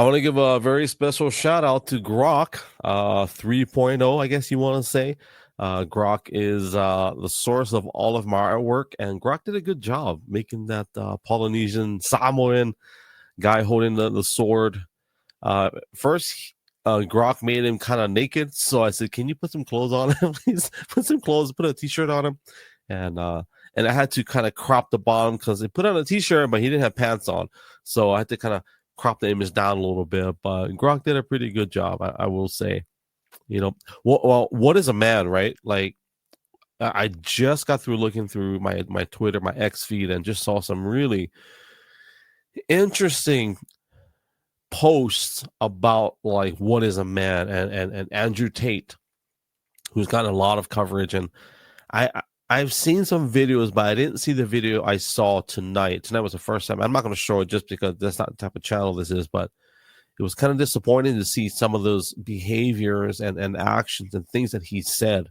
I want to give a very special shout out to Grok 3.0, I guess you want to say. Grok is the source of all of my artwork, and Grok did a good job making that Polynesian Samoan guy holding the sword. First, Grok made him kind of naked, so I said, "Can you put some clothes on him, please? Put some clothes, put a t-shirt on him." And I had to kind of crop the bottom because they put on a t-shirt, but he didn't have pants on, so I had to kind of crop the image down a little bit. But Grok did a pretty good job, I will say. Well, what is a man, right? Like, I just got through looking through my Twitter, my X feed, and just saw some really interesting posts about like what is a man, and Andrew Tate, who's gotten a lot of coverage, and I've seen some videos, but I didn't see the video I saw tonight. Tonight was the first time. I'm not going to show it just because that's not the type of channel this is, but it was kind of disappointing to see some of those behaviors and actions and things that he said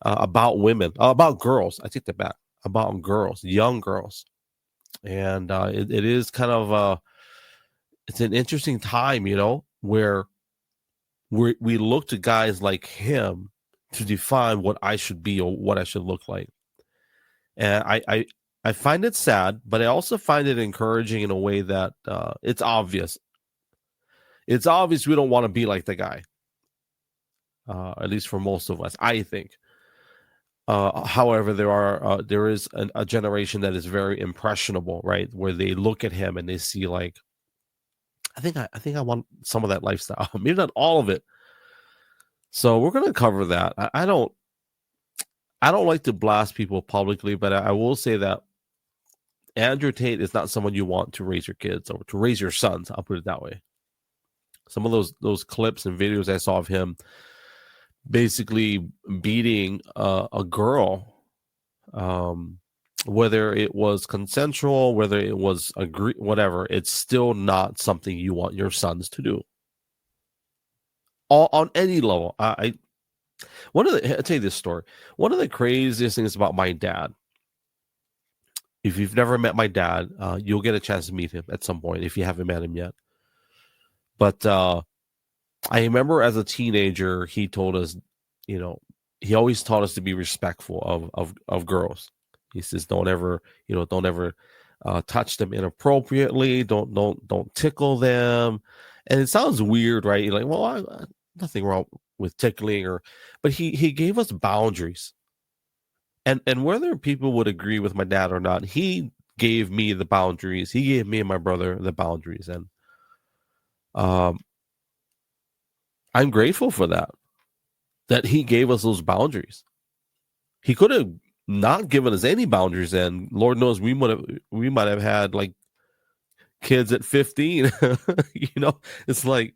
about women, about girls. I take that back. About girls, young girls. And it is kind of it's an interesting time, where we look to guys like him to define what I should be or what I should look like. And I find it sad, but I also find it encouraging in a way that it's obvious. It's obvious we don't want to be like the guy, at least for most of us, I think. However, there is a generation that is very impressionable, right? Where they look at him and they see like, I think I want some of that lifestyle, maybe not all of it. So we're going to cover that. I don't like to blast people publicly, but I will say that Andrew Tate is not someone you want to raise your kids or to raise your sons. I'll put it that way. Some of those clips and videos I saw of him basically beating a girl, whether it was consensual, whether it was whatever, it's still not something you want your sons to do. On any level. I'll tell you this story. One of the craziest things about my dad, if you've never met my dad, you'll get a chance to meet him at some point if you haven't met him yet. But I remember as a teenager, he told us, he always taught us to be respectful of girls. He says, don't ever touch them inappropriately. Don't tickle them. And it sounds weird, right? You're like, well, nothing wrong with tickling, but he gave us boundaries. And whether people would agree with my dad or not, he gave me the boundaries. He gave me and my brother the boundaries. And I'm grateful for that he gave us those boundaries. He could have not given us any boundaries, and Lord knows we might have had like kids at 15. It's like,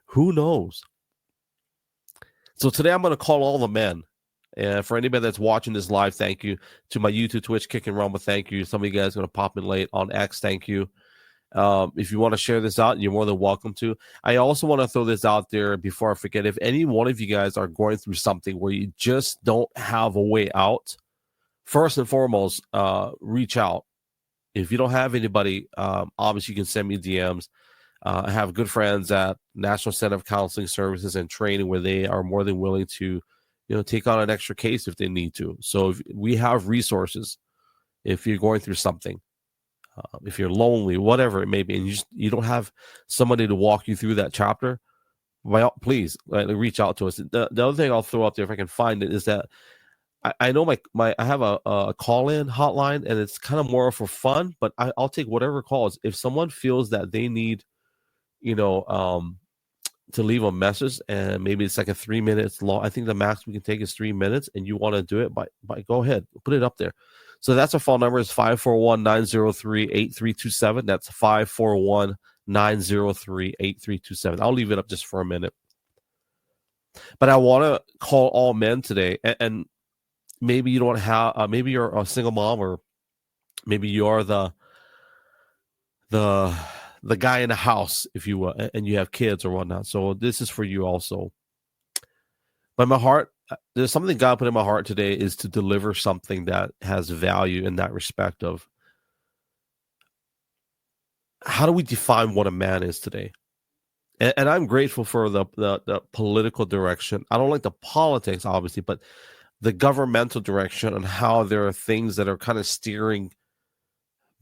who knows? So today I'm going to call all the men. And for anybody that's watching this live, thank you. To my YouTube, Twitch, Kick and Rumble, thank you. Some of you guys are going to pop in late on X, thank you. If you want to share this out, you're more than welcome to. I also want to throw this out there before I forget. If any one of you guys are going through something where you just don't have a way out, first and foremost, reach out. If you don't have anybody, obviously you can send me DMs. I have good friends at National Center of Counseling Services and Training where they are more than willing to, take on an extra case if they need to. So if we have resources, if you're going through something, if you're lonely, whatever it may be, and you don't have somebody to walk you through that chapter, please reach out to us. The other thing I'll throw up there if I can find it is that I know I have a call-in hotline, and it's kind of more for fun, but I'll take whatever calls. If someone feels that they need, to leave a message, and maybe it's like a 3 minutes long. I think the max we can take is 3 minutes, and you want to do it, by go ahead, put it up there. So that's our phone number is 541-903-8327. That's 541-903-8327. I'll leave it up just for a minute. But I want to call all men today, and maybe you don't have, maybe you're a single mom, or maybe you're the guy in the house, if you will, and you have kids or whatnot. So this is for you also. But my heart, there's something God put in my heart today is to deliver something that has value in that respect of how do we define what a man is today? And I'm grateful for the political direction. I don't like the politics, obviously, but the governmental direction and how there are things that are kind of steering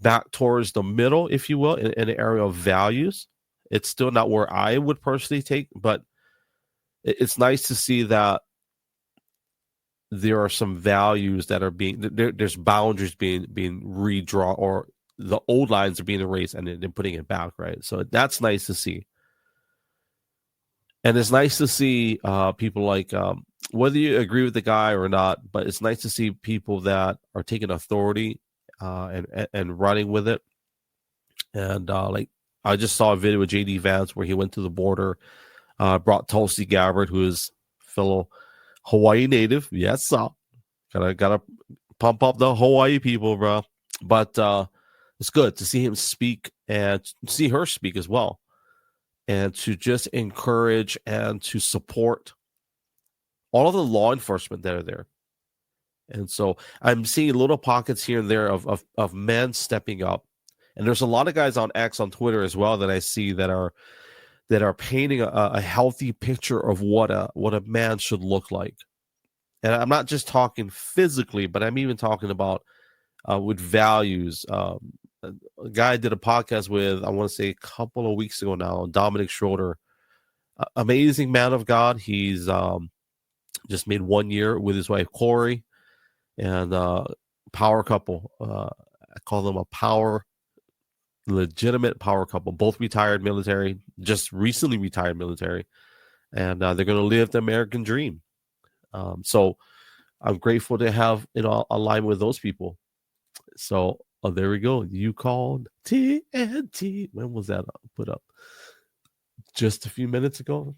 back towards the middle, if you will, in the area of values. It's still not where I would personally take, but it's nice to see that there are some values that are there's boundaries being redrawn, or the old lines are being erased and then putting it back, right? So that's nice to see. And it's nice to see people like, whether you agree with the guy or not, but it's nice to see people that are taking authority and running with it. And like, I just saw a video with JD Vance where he went to the border, brought Tulsi Gabbard, who is fellow Hawaii native. Yes, sir. Gotta pump up the Hawaii people, bro. But it's good to see him speak and see her speak as well, and to just encourage and to support all of the law enforcement that are there. And so I'm seeing little pockets here and there of men stepping up. And there's a lot of guys on X, on Twitter as well, that I see that are painting a healthy picture of what a man should look like. And I'm not just talking physically, but I'm even talking about with values. A guy I did a podcast with, I want to say a couple of weeks ago now, Dominic Schroeder, amazing man of God. He's just made 1 year with his wife Corey, and power couple. I call them a legitimate power couple. Both retired military, just recently retired military, and they're going to live the American dream. So I'm grateful to have alignment with those people. So there we go. You called TNT. When was that put up? Just a few minutes ago.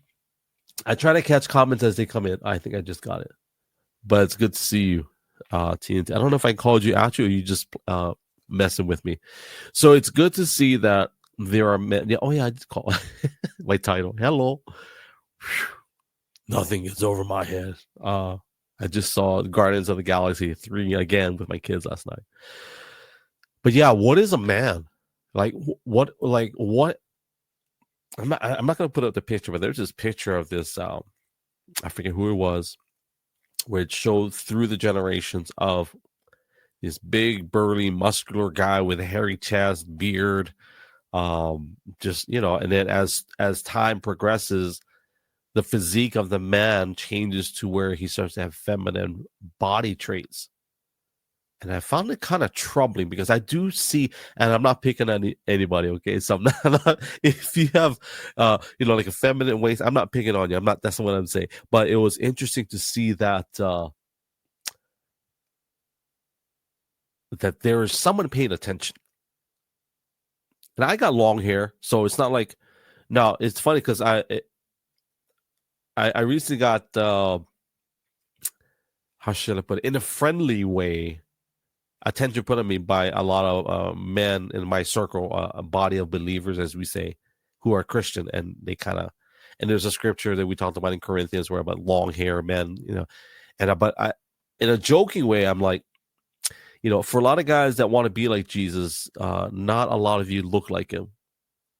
I try to catch comments as they come in. I think I just got it. But it's good to see you, TNT. I don't know if I called you out, or you just messing with me. So it's good to see that there are men. Oh, yeah, I just call my title. Hello. Whew. Nothing is over my head. I just saw Guardians of the Galaxy 3 again with my kids last night. But yeah, what is a man? Like what? I'm not going to put up the picture, but there's this picture of this. I forget who it was, where it showed through the generations of this big, burly, muscular guy with a hairy chest, beard, just, and then as time progresses, the physique of the man changes to where he starts to have feminine body traits. And I found it kind of troubling, because I do see, and I'm not picking on anybody, okay? So I'm not if you have, like a feminine waist, I'm not picking on you. That's not what I'm saying. But it was interesting to see that that there is someone paying attention. And I got long hair, so it's not like, no, it's funny because I recently got, how should I put it, in a friendly way, attention put on me by a lot of men in my circle, a body of believers, as we say, who are Christian, and they kind of, and there's a scripture that we talked about in Corinthians where about long hair men, but I, in a joking way, I'm like, for a lot of guys that want to be like Jesus, not a lot of you look like him.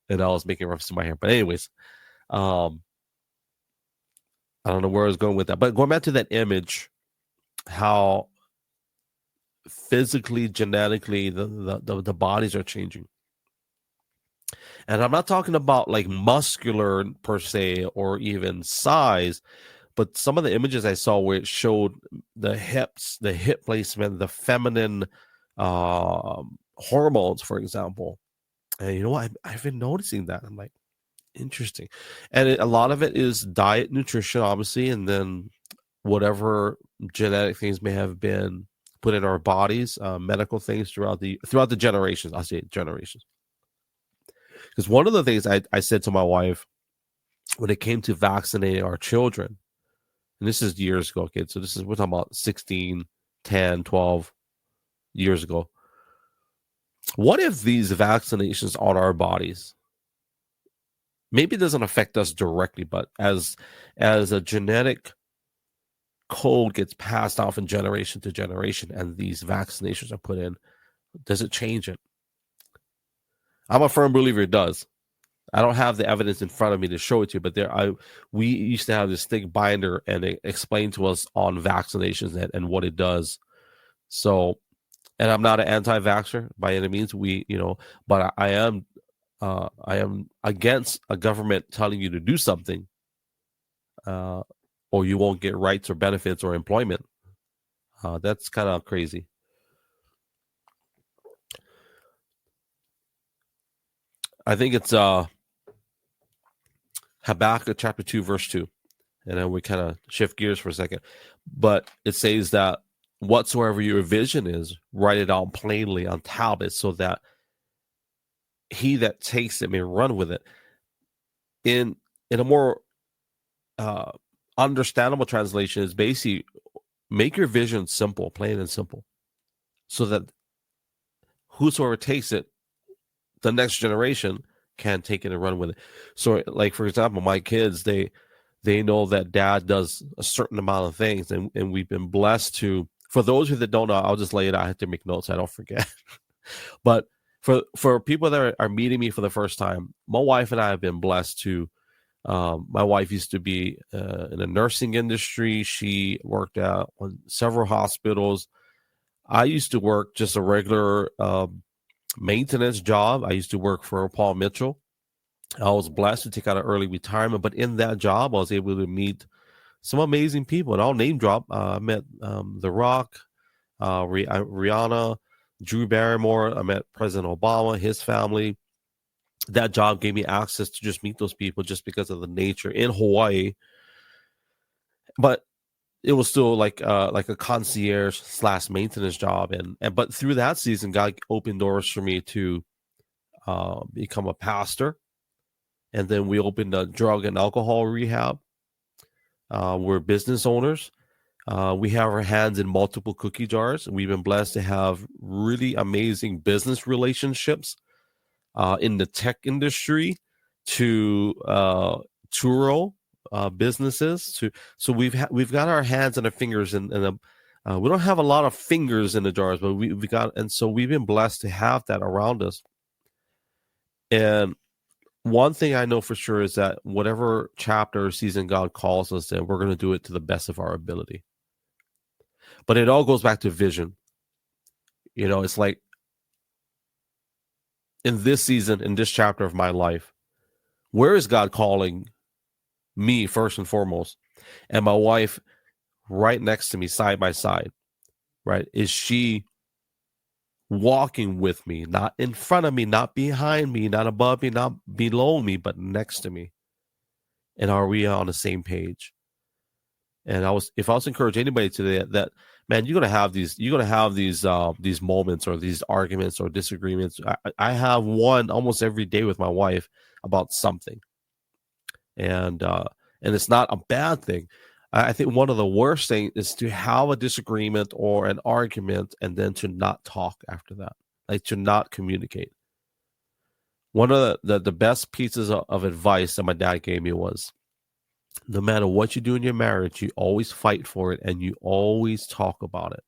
And I was making reference to my hair, but anyways, I don't know where I was going with that, but going back to that image, how physically, genetically, the bodies are changing. And I'm not talking about like muscular per se, or even size, but some of the images I saw where it showed the hips, the hip placement, the feminine hormones, for example. And I've been noticing that. I'm like, interesting. And a lot of it is diet, nutrition, obviously, and then whatever genetic things may have been put in our bodies, medical things throughout the generations. I'll say generations. Because one of the things I said to my wife when it came to vaccinating our children, and this is years ago, kids. So we're talking about 16, 10, 12 years ago. What if these vaccinations on our bodies, maybe it doesn't affect us directly, but as a genetic code gets passed off from generation to generation, and these vaccinations are put in, does it change it? I'm a firm believer it does. I don't have the evidence in front of me to show it to you, but we used to have this thick binder, and it explained to us on vaccinations and what it does. So, and I'm not an anti-vaxxer by any means. But I am against a government telling you to do something, or you won't get rights or benefits or employment. That's kind of crazy. I think it's Habakkuk chapter 2, verse 2. And then we kind of shift gears for a second. But it says that whatsoever your vision is, write it out plainly on tablets, so that he that takes it may run with it. In a more understandable translation is basically make your vision simple, plain and simple, so that whosoever takes it, the next generation can take it and run with it. So, like, for example, my kids, they know that dad does a certain amount of things, and we've been blessed to. For those that don't know, I'll just lay it out. I have to make notes, I don't forget. But for people that are meeting me for the first time, my wife and I have been blessed to. My wife used to be in the nursing industry. She worked at several hospitals. I used to work just a regular maintenance job. I used to work for Paul Mitchell. I was blessed to take out an early retirement, but in that job, I was able to meet some amazing people. And I'll name drop. I met The Rock, Rihanna, Drew Barrymore. I met President Obama, his family. That job gave me access to just meet those people just because of the nature in Hawaii. But it was still like a concierge / maintenance job. But through that season, God opened doors for me to become a pastor. And then we opened a drug and alcohol rehab. We're business owners. We have our hands in multiple cookie jars. We've been blessed to have really amazing business relationships in the tech industry, to Turo businesses. So we've got our hands and our fingers in we don't have a lot of fingers in the jars, but we've got, and so we've been blessed to have that around us. And one thing I know for sure is that whatever chapter or season God calls us in, we're going to do it to the best of our ability. But it all goes back to vision. It's like in this season, in this chapter of my life, where is God calling me first and foremost? And my wife right next to me, side by side, right? Is she walking with me, not in front of me, not behind me, not above me, not below me, but next to me? And are we on the same page? And if I was to encourage anybody today, that man, you're gonna have these moments or these arguments or disagreements. I have one almost every day with my wife about something, and it's not a bad thing. I think one of the worst things is to have a disagreement or an argument and then to not talk after that, like to not communicate. One of the best pieces of advice that my dad gave me was, no matter what you do in your marriage, you always fight for it and you always talk about it.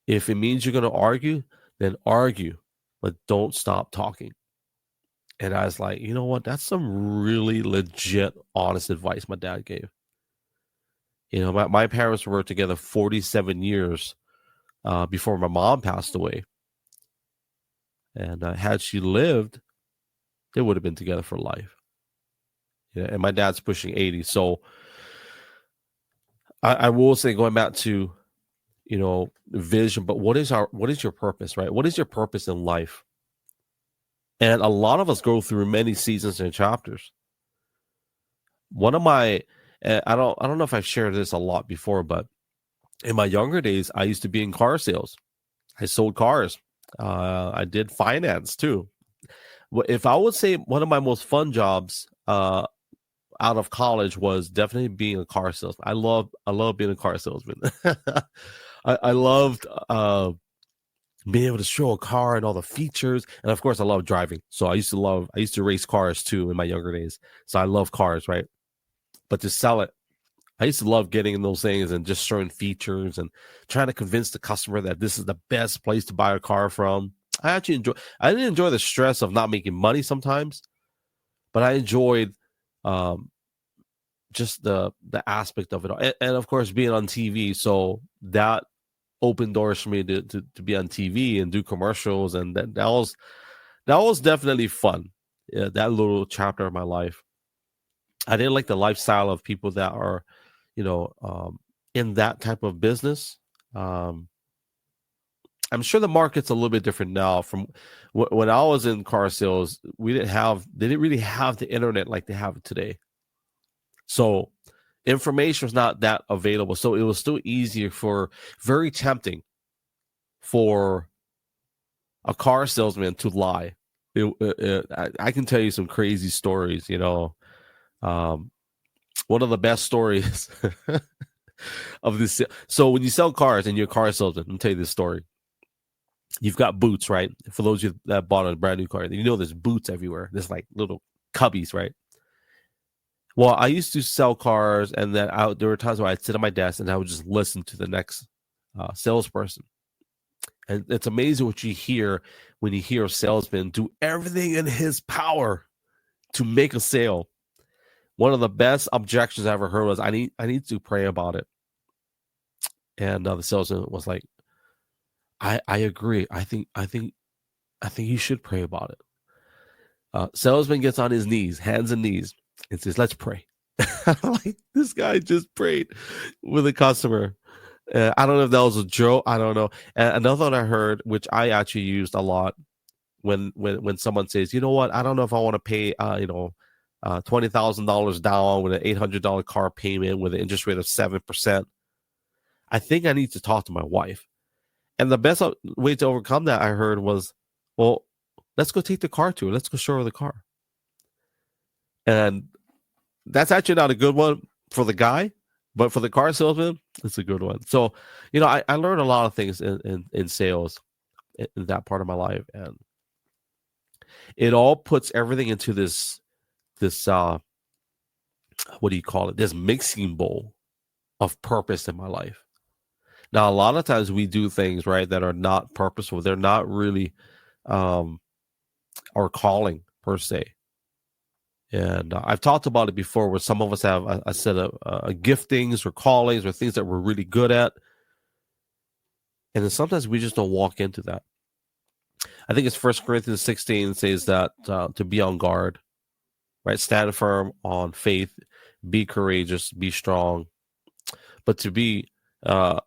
If it means you're going to argue, then argue, but don't stop talking. And I was like, you know what? That's some really legit, honest advice my dad gave. My parents were together 47 years before my mom passed away. And had she lived, they would have been together for life. And my dad's pushing 80. So I will say, going back to, vision, but what is your purpose, right? What is your purpose in life? And a lot of us go through many seasons and chapters. One of my, I don't know if I've shared this a lot before, but in my younger days, I used to be in car sales. I sold cars. I did finance too. If I would say one of my most fun jobs out of college was definitely being a car salesman. I love being a car salesman. I loved being able to show a car and all the features, and of course, I love driving. So I used to race cars too in my younger days. So I love cars, right? But to sell it, I used to love getting in those things and just showing features and trying to convince the customer that this is the best place to buy a car from. I didn't enjoy the stress of not making money sometimes, but I enjoyed just the aspect of it all. And of course being on TV. So that opened doors for me to be on TV and do commercials, and that was definitely fun. Yeah, that little chapter of my life. I didn't like the lifestyle of people that are, in that type of business. I'm sure the market's a little bit different now. From when I was in car sales, they didn't really have the internet like they have it today. So information was not that available. So it was still very tempting for a car salesman to lie. I can tell you some crazy stories, one of the best stories of this. So when you sell cars and you're a car salesman, let me tell you this story. You've got boots, right? For those of you that bought a brand new car, there's boots everywhere. There's like little cubbies, right? Well, I used to sell cars, and then there were times where I'd sit at my desk and I would just listen to the next salesperson. And it's amazing what you hear when you hear a salesman do everything in his power to make a sale. One of the best objections I ever heard was, I need to pray about it. And the salesman was like, I agree. I think you should pray about it. Salesman gets on his knees, hands and knees, and says, let's pray. Like, this guy just prayed with a customer. I don't know if that was a joke. I don't know. And another one I heard, which I actually used a lot, when someone says, you know what, I don't know if I want to pay, $20,000 down with an $800 car payment with an interest rate of 7%. I think I need to talk to my wife. And the best way to overcome that, I heard, was, well, let's go take the car to her. Let's go show her the car. And that's actually not a good one for the guy, but for the car salesman, it's a good one. So, I learned a lot of things in sales in that part of my life. And it all puts everything into this what do you call it? This mixing bowl of purpose in my life. Now, a lot of times we do things, right, that are not purposeful. They're not really our calling per se. And I've talked about it before, where some of us have a set of giftings or callings or things that we're really good at. And then sometimes we just don't walk into that. I think it's 1 Corinthians 16 says that to be on guard, right? Stand firm on faith, be courageous, be strong. But to be, I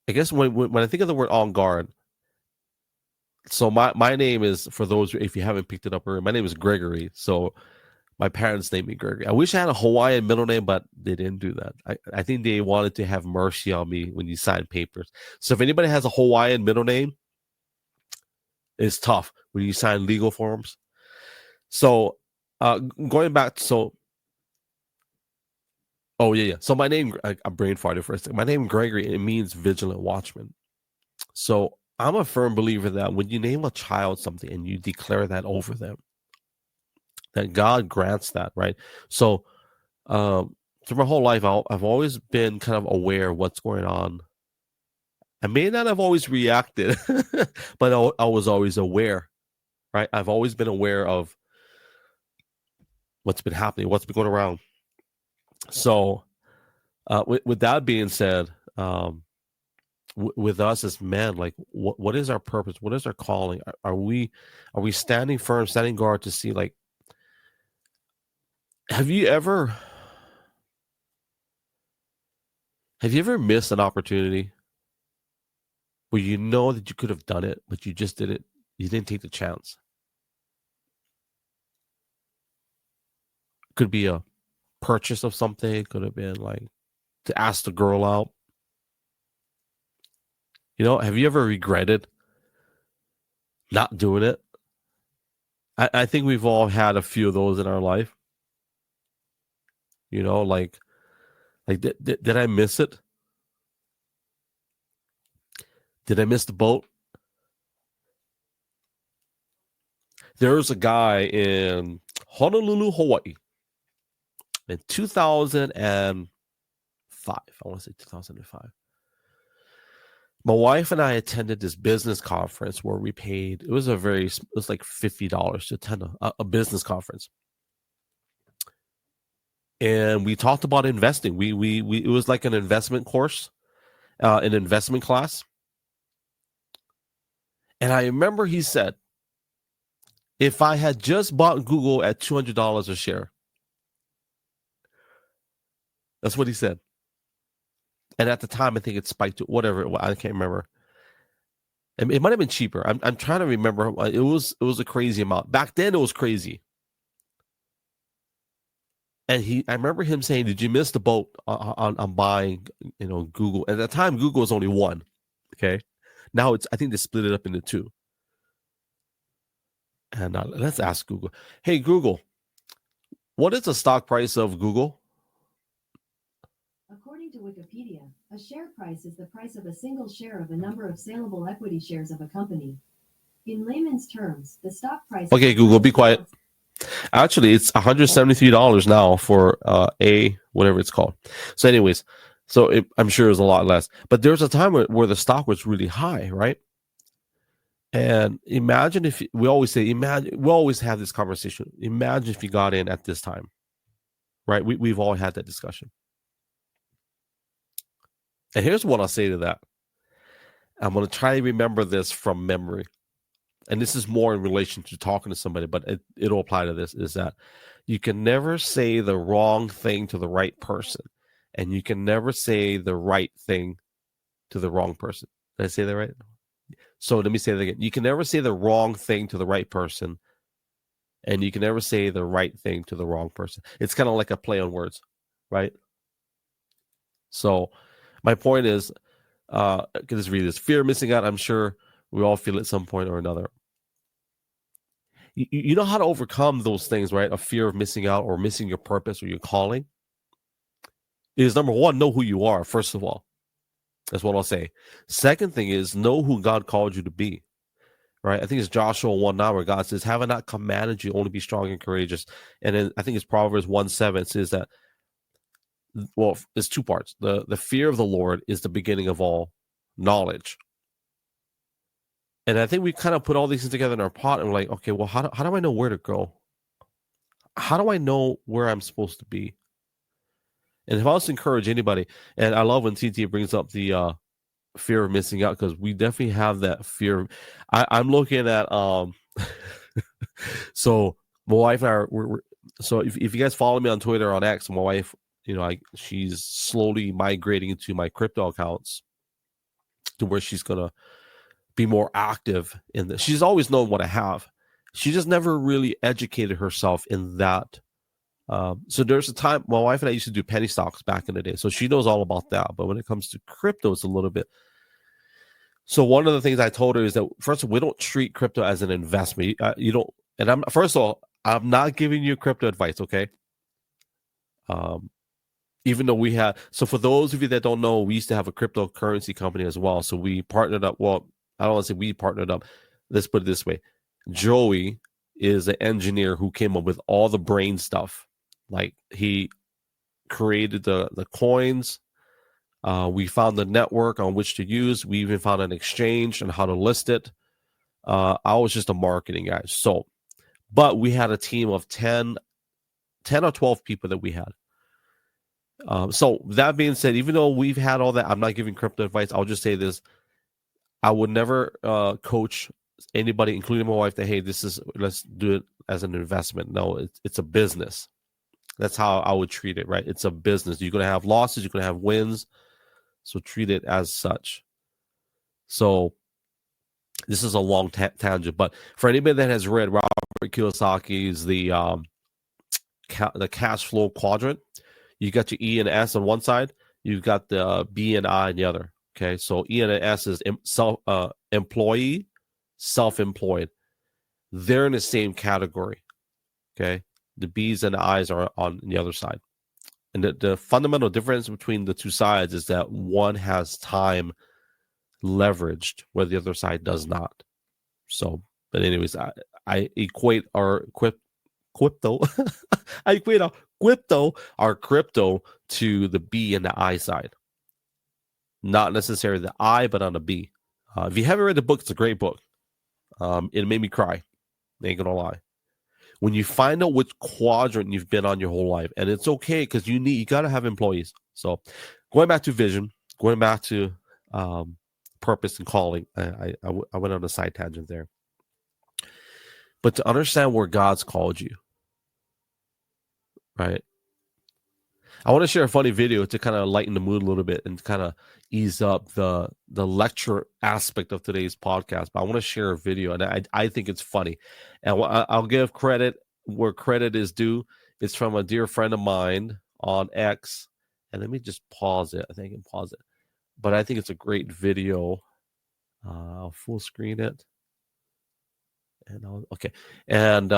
guess when I think of the word on guard, so my name is, for those, if you haven't picked it up earlier, my name is Gregory. So my parents named me Gregory. I wish I had a Hawaiian middle name, but they didn't do that. I think they wanted to have mercy on me when you sign papers. So if anybody has a Hawaiian middle name, it's tough when you sign legal forms. So going back, so my name, I'm brain farted for a second. My name Gregory, it means vigilant watchman. So I'm a firm believer that when you name a child something and you declare that over them, that God grants that, right? So through my whole life, I've always been kind of aware of what's going on. I may not have always reacted, but I was always aware, right? I've always been aware of what's been happening, what's been going around. So with that being said, with us as men, like, what is our purpose? What is our calling? Are we standing firm, standing guard to see, like, have you ever missed an opportunity where you know that you could have done it, but you just didn't? You didn't take the chance. Could be a purchase of something. It could have been like to ask the girl out. Have you ever regretted not doing it? I think we've all had a few of those in our life. Like did I miss it? Did I miss the boat? There was a guy in Honolulu, Hawaii in 2005. I want to say 2005. my wife and I attended this business conference where we paid, it was like $50 to attend a business conference. And we talked about investing. We it was like an investment course, an investment class. And I remember he said, if I had just bought Google at $200 a share, that's what he said. And at the time, I think it spiked to whatever, I can't remember. It might have been cheaper. I'm trying to remember. It was a crazy amount. Back then, it was crazy. And I remember him saying, "Did you miss the boat on buying, Google?" At the time, Google was only one. Okay, now I think they split it up into two. And let's ask Google. Hey, Google, what is the stock price of Google? According to Wikipedia, a share price is the price of a single share of a number of saleable equity shares of a company. In layman's terms, the stock price. Okay, Google, be quiet. Actually, it's $173 now for whatever it's called. So anyways, I'm sure it's a lot less. But there's a time where the stock was really high, right? And imagine if we always have this conversation. Imagine if you got in at this time, right? We've all had that discussion. And here's what I'll say to that. I'm going to try to remember this from memory. And this is more in relation to talking to somebody, but it'll apply to this, is that you can never say the wrong thing to the right person. And you can never say the right thing to the wrong person. Did I say that right? So let me say that again. You can never say the wrong thing to the right person. And you can never say the right thing to the wrong person. It's kind of like a play on words, right? So my point is, just read this. Fear of missing out, I'm sure we all feel at some point or another. You know how to overcome those things, right? A fear of missing out or missing your purpose or your calling is, number one, know who you are, first of all. That's what I'll say. Second thing is, know who God called you to be, right? I think it's Joshua 1:9 where God says, have I not commanded you, only be strong and courageous? And then I think it's Proverbs 1:7 says that, well, it's two parts. The fear of the Lord is the beginning of all knowledge. And I think we kind of put all these things together in our pot and we're like, okay, well, how do I know where to go? How do I know where I'm supposed to be? And if I was to encourage anybody, and I love when TT brings up the fear of missing out, because we definitely have that fear. I'm looking at so my wife and I we're so if you guys follow me on Twitter or on X, my wife, she's slowly migrating into my crypto accounts to where she's gonna be more active in this. She's always known what I have. She just never really educated herself in that. So there's a time my wife and I used to do penny stocks back in the day. So she knows all about that. But when it comes to crypto, it's a little bit. So one of the things I told her is that, first of all, we don't treat crypto as an investment. You don't. And first of all, I'm not giving you crypto advice, okay? Even though we have. So for those of you that don't know, we used to have a cryptocurrency company as well. So we partnered up. Well, I don't want to say we partnered up. Let's put it this way. Joey is an engineer who came up with all the brain stuff. Like, he created the coins. We found the network on which to use. We even found an exchange and how to list it. I was just a marketing guy. So, but we had a team of 10 or 12 people that we had. So that being said, even though we've had all that, I'm not giving crypto advice. I'll just say this. I would never coach anybody, including my wife, that, hey, let's do it as an investment. No, it's a business. That's how I would treat it, right? It's a business. You're going to have losses. You're going to have wins. So treat it as such. So this is a long tangent. But for anybody that has read Robert Kiyosaki's the cash flow quadrant, you got your E and S on one side. You've got the B and I on the other. Okay, so E and S is employee, self-employed. They're in the same category. Okay, the B's and the I's are on the other side. And the fundamental difference between the two sides is that one has time leveraged where the other side does not. So, but anyways, I equate our crypto. I equate our crypto to the B and the I side. not necessarily the I, but on a B. If you haven't read the book, it's a great book. It made me cry. Ain't gonna lie. When you find out which quadrant you've been on your whole life, and it's okay because you got to have employees. So going back to vision, going back to purpose and calling, I went on a side tangent there. But to understand where God's called you, right? I want to share a funny video to kind of lighten the mood a little bit and kind of ease up the lecture aspect of today's podcast. But I want to share a video, and I think it's funny. And I'll give credit where credit is due. It's from a dear friend of mine on X. And let me just pause it. I think I can pause it. But I think it's a great video. I'll full screen it. And okay. And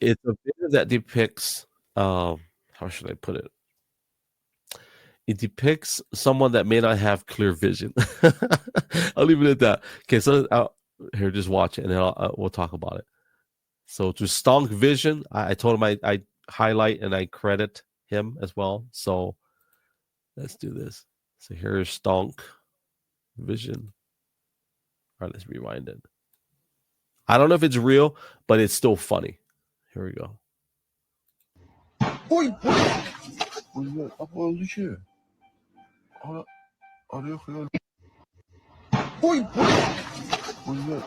it's a video that depicts, how should I put it? It depicts someone that may not have clear vision. I'll leave it at that. Okay, so here, just watch it, and then we'll talk about it. So to Stonk Vision, I told him I highlight and I credit him as well. So let's do this. So here's Stonk Vision. All right, let's rewind it. I don't know if it's real, but it's still funny. Here we go. Ой, обалдуче. Орехи. Ой,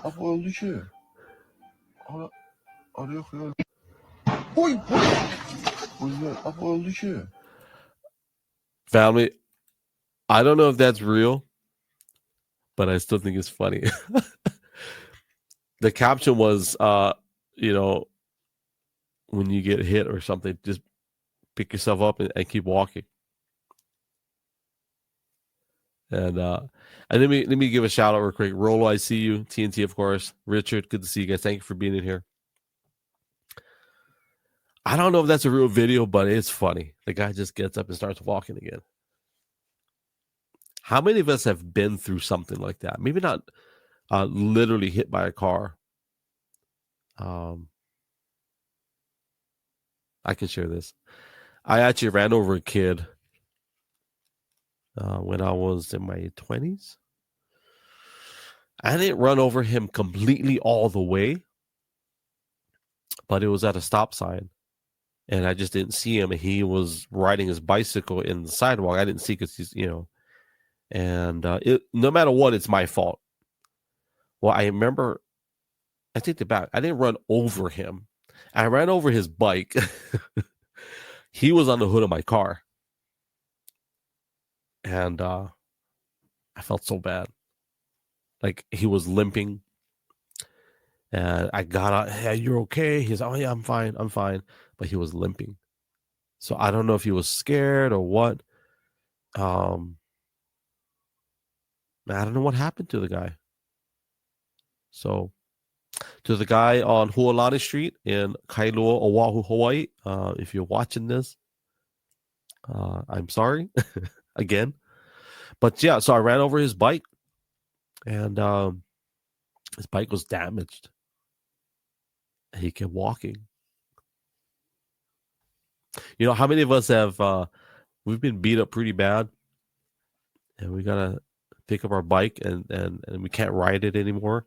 обалдуче. Орехи. Ой, обалдуче. Family, I don't know if that's real, but I still think it's funny. The caption was, when you get hit or something, just pick yourself up and keep walking. And let me give a shout out real quick. Rolo, I see you. TNT, of course. Richard, good to see you guys. Thank you for being in here. I don't know if that's a real video, but it's funny. The guy just gets up and starts walking again. How many of us have been through something like that? Maybe not literally hit by a car. I can share this. I actually ran over a kid when I was in my 20s. I didn't run over him completely all the way, but it was at a stop sign. And I just didn't see him. And he was riding his bicycle in the sidewalk. I didn't see because he's, and no matter what, it's my fault. Well, I remember, I take it back. I didn't run over him. I ran over his bike. He was on the hood of my car. And I felt so bad. Like he was limping. And I got out, hey, you're okay? He's, oh yeah, I'm fine. But he was limping. So I don't know if he was scared or what. I don't know what happened to the guy. So to the guy on Hualani Street in Kailua, Oahu, Hawaii, if you're watching this, I'm sorry again. But yeah, so I ran over his bike and his bike was damaged. He kept walking. How many of us have, we've been beat up pretty bad and we got to pick up our bike and we can't ride it anymore.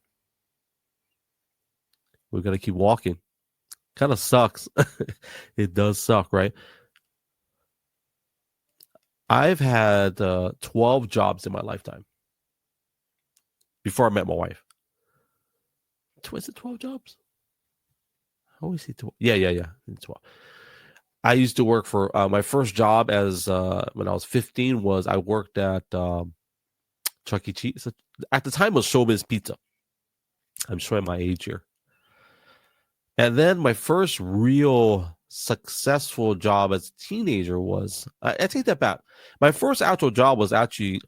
We've got to keep walking. Kind of sucks. It does suck, right? I've had 12 jobs in my lifetime before I met my wife. Was it 12 jobs? I always say 12. Yeah. It's 12. I used to work for my first job as when I was 15 was I worked at Chuck E. Cheese. At the time, it was Showbiz Pizza. I'm showing my age here. And then my first real successful job as a teenager was, I take that back. My first actual job was actually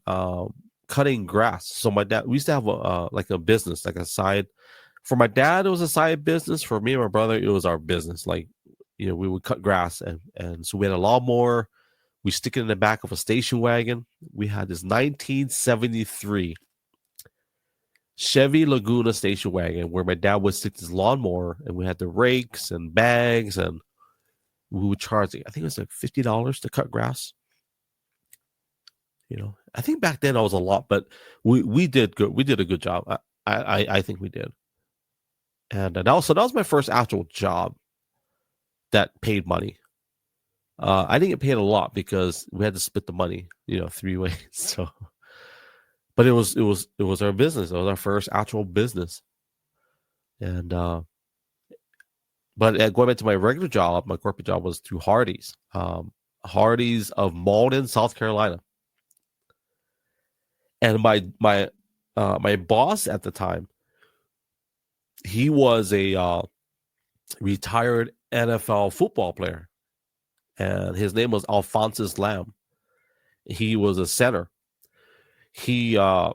cutting grass. So my dad, we used to have a business, like a side. For my dad, it was a side business. For me and my brother, it was our business. Like, we would cut grass. And so we had a lawnmower. We stick it in the back of a station wagon. We had this 1973 Chevy Laguna station wagon where my dad would stick his lawnmower, and we had the rakes and bags, and we would charge, I think it was like $50 to cut grass. I think back then I was a lot, but we did good. We did a good job. I think we did. And that was my first actual job that paid money. I didn't get paid a lot because we had to split the money, 3 ways. So, but it was our business. It was our first actual business. And but going back to my regular job, my corporate job was through Hardee's. Hardee's of Malden, South Carolina. And my boss at the time, he was a retired NFL football player, and his name was Alphonsus Lamb. He was a center. I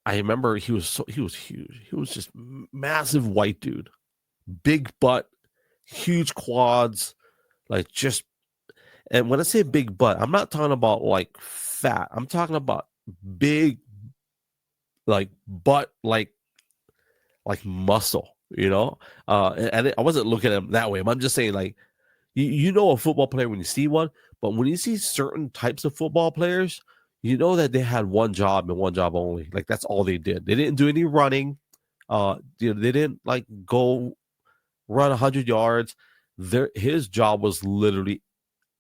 remember he was huge. He was just massive white dude, big butt, huge quads, and when I say big butt, I'm not talking about like fat. I'm talking about big, like butt, like muscle, and I wasn't looking at him that way. I'm just saying, like, a football player when you see one, but when you see certain types of football players, that they had one job and one job only. Like, that's all they did. They didn't do any running. They didn't like go run 100 yards. His job was literally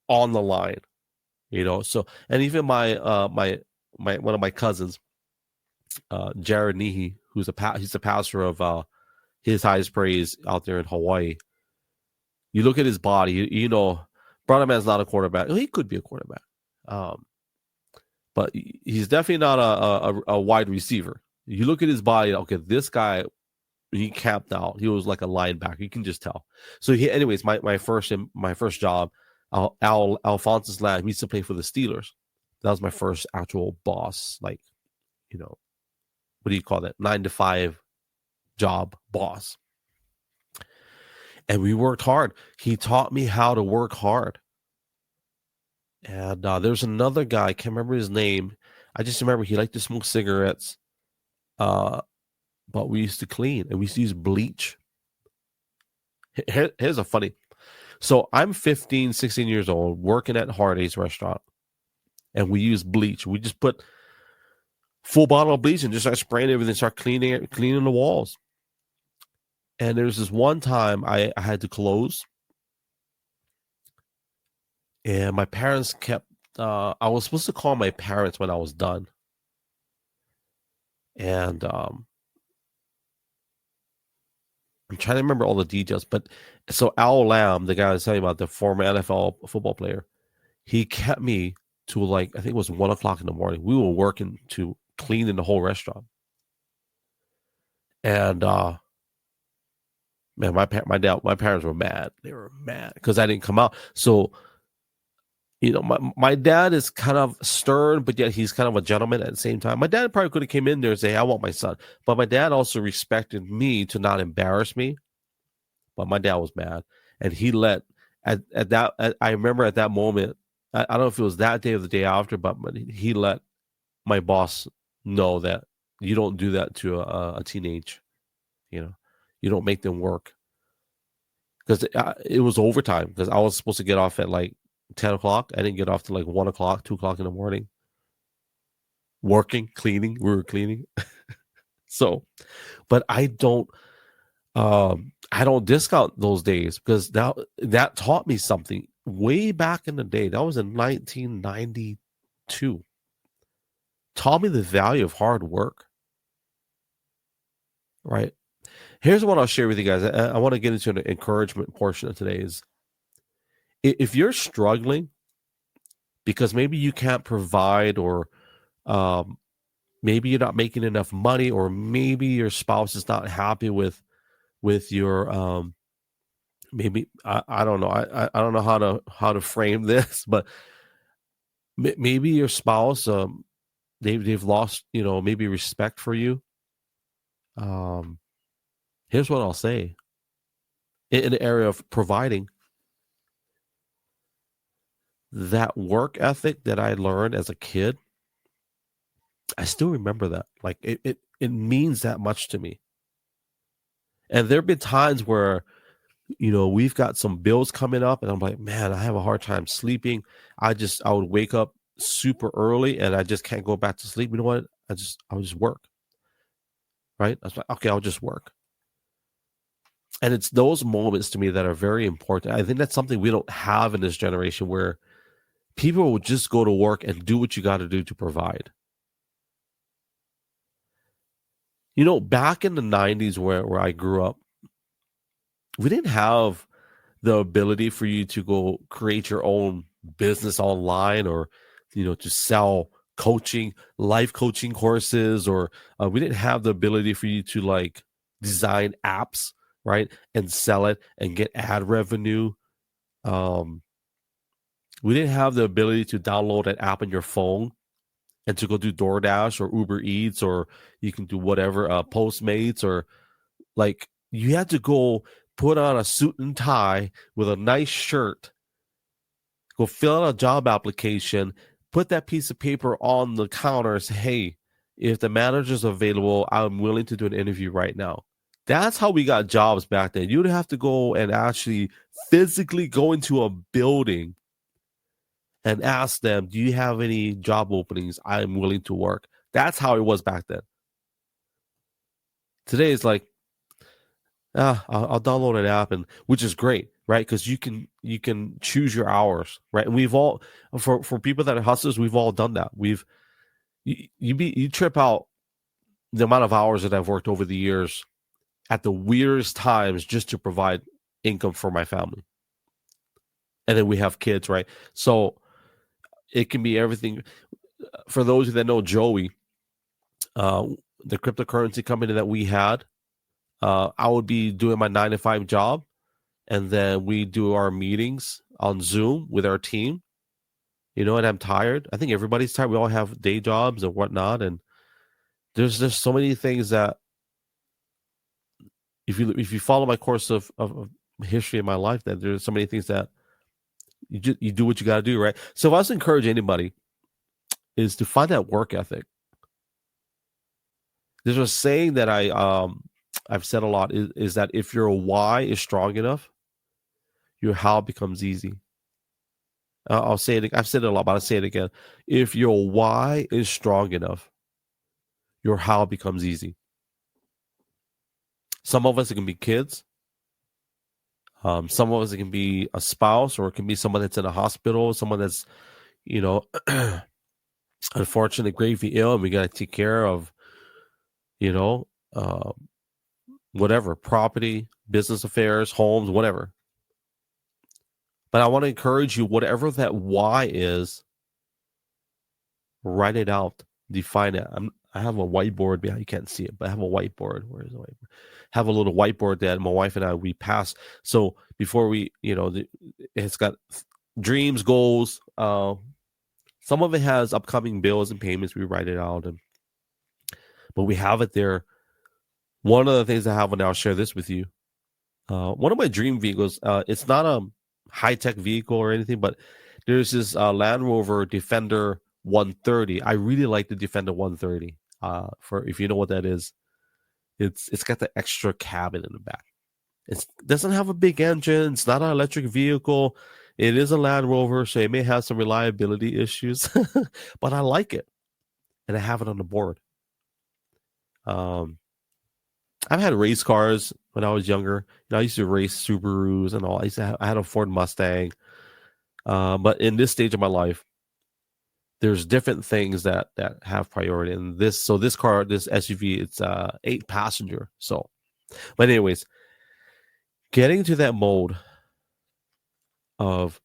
on the line, So, and even my one of my cousins, Jared Nehe, he's the pastor of His Highest Praise out there in Hawaii. You look at his body, Brother Man's not a quarterback. He could be a quarterback, but he's definitely not a wide receiver. You look at his body, okay, this guy, he camped out. He was like a linebacker. You can just tell. So anyways, my first job, Alphonsus Lamb, he used to play for the Steelers. That was my first actual boss, like, what do you call that? 9-to-5 job boss. And we worked hard. He taught me how to work hard. And there's another guy, I can't remember his name. I just remember he liked to smoke cigarettes. But we used to clean, and we used to use bleach. Here's a funny. So I'm 15, 16 years old, working at Hardee's restaurant, and we use bleach. We just put full bottle of bleach and just start spraying everything, start cleaning the walls. And there's this one time I had to close, and my parents kept. I was supposed to call my parents when I was done, and I'm trying to remember all the details. But so Al Lamb, the guy I was telling you about, the former NFL football player, he kept me to I think it was 1:00 in the morning. We were working to clean in the whole restaurant, and man, my parents were mad. They were mad because I didn't come out. So, my dad is kind of stern, but yet he's kind of a gentleman at the same time. My dad probably could have came in there and say, "I want my son," but my dad also respected me to not embarrass me. But my dad was mad, and he let I remember at that moment. I don't know if it was that day or the day after, but he let my boss know that you don't do that to a teenage. You don't make them work, because it was overtime, because I was supposed to get off at like 10 o'clock. I didn't get off till like 1:00, 2:00 in the morning. Cleaning. We were cleaning. So, but I don't discount those days, because that taught me something way back in the day. That was in 1992. Taught me the value of hard work. Right. Here's what I'll share with you guys. I want to get into an encouragement portion of today. Is if you're struggling because maybe you can't provide, or maybe you're not making enough money, or maybe your spouse is not happy with your maybe I don't know. I don't know how to frame this, but maybe your spouse they've lost maybe respect for you. Here's what I'll say. In the area of providing, that work ethic that I learned as a kid, I still remember that. Like it means that much to me. And there have been times where, we've got some bills coming up, and I'm like, man, I have a hard time sleeping. I would wake up super early and I just can't go back to sleep, you know what? I'll just work. Right? I was like, okay, I'll just work. And it's those moments to me that are very important. I think that's something we don't have in this generation where people will just go to work and do what you got to do to provide. You know, back in the 90s where I grew up, we didn't have the ability for you to go create your own business online or, you know, to sell coaching, life coaching courses, or we didn't have the ability for you to like design apps, right, and sell it and get ad revenue. We didn't have the ability to download an app on your phone and to go do DoorDash or Uber Eats, or you can do whatever, Postmates, or like you had to go put on a suit and tie with a nice shirt, go fill out a job application, put that piece of paper on the counter, say, hey, if the manager's available, I'm willing to do an interview right now. That's how we got jobs back then. You'd have to go and actually physically go into a building and ask them, do you have any job openings? I'm willing to work. That's how it was back then. Today it's like, I'll download an app, and which is great, right? Because you can choose your hours, right? And we've all, for people that are hustlers, we've all done that. You trip out the amount of hours that I've worked over the years at the weirdest times just to provide income for my family. And then we have kids, right? So it can be everything. For those that know Joey, the cryptocurrency company that we had, I would be doing my 9 to 5 job, and then we do our meetings on Zoom with our team, you know, and I'm tired. I think everybody's tired. We all have day jobs and whatnot. And there's just so many things that if you follow my course of history in my life, that there's so many things that you do what you got to do, right? So if I was to encourage anybody is to find that work ethic. There's a saying that I've said a lot is that if your why is strong enough, your how becomes easy. I'll say it. I've said it a lot, but I'll say it again. If your why is strong enough, your how becomes easy. Some of us, it can be kids. Some of us, it can be a spouse, or it can be someone that's in a hospital, someone that's, you know, unfortunately gravely ill, and we got to take care of, you know, whatever, property, business affairs, homes, whatever. But I want to encourage you, whatever that why is, write it out, define it. I have a whiteboard behind, you can't see it, but I have a whiteboard. Where is the whiteboard? Have a little whiteboard that my wife and I, we pass. So before we, you know, it's got dreams, goals. Some of it has upcoming bills and payments. We write it out, but we have it there. One of the things I have, and I'll share this with you. One of my dream vehicles, it's not a high-tech vehicle or anything, but there's this Land Rover Defender 130. I really like the Defender 130. For if you know what that is, it's got the extra cabin in the back. It doesn't have a big engine. It's not an electric vehicle. It is a Land Rover, so it may have some reliability issues, but I like it, and I have it on the board. I've had race cars when I was younger. You know, I used to race Subarus and all. I had a Ford Mustang. But in this stage of my life, there's different things that have priority. And this car, this SUV, it's 8-passenger. So, but anyways, getting to that mode of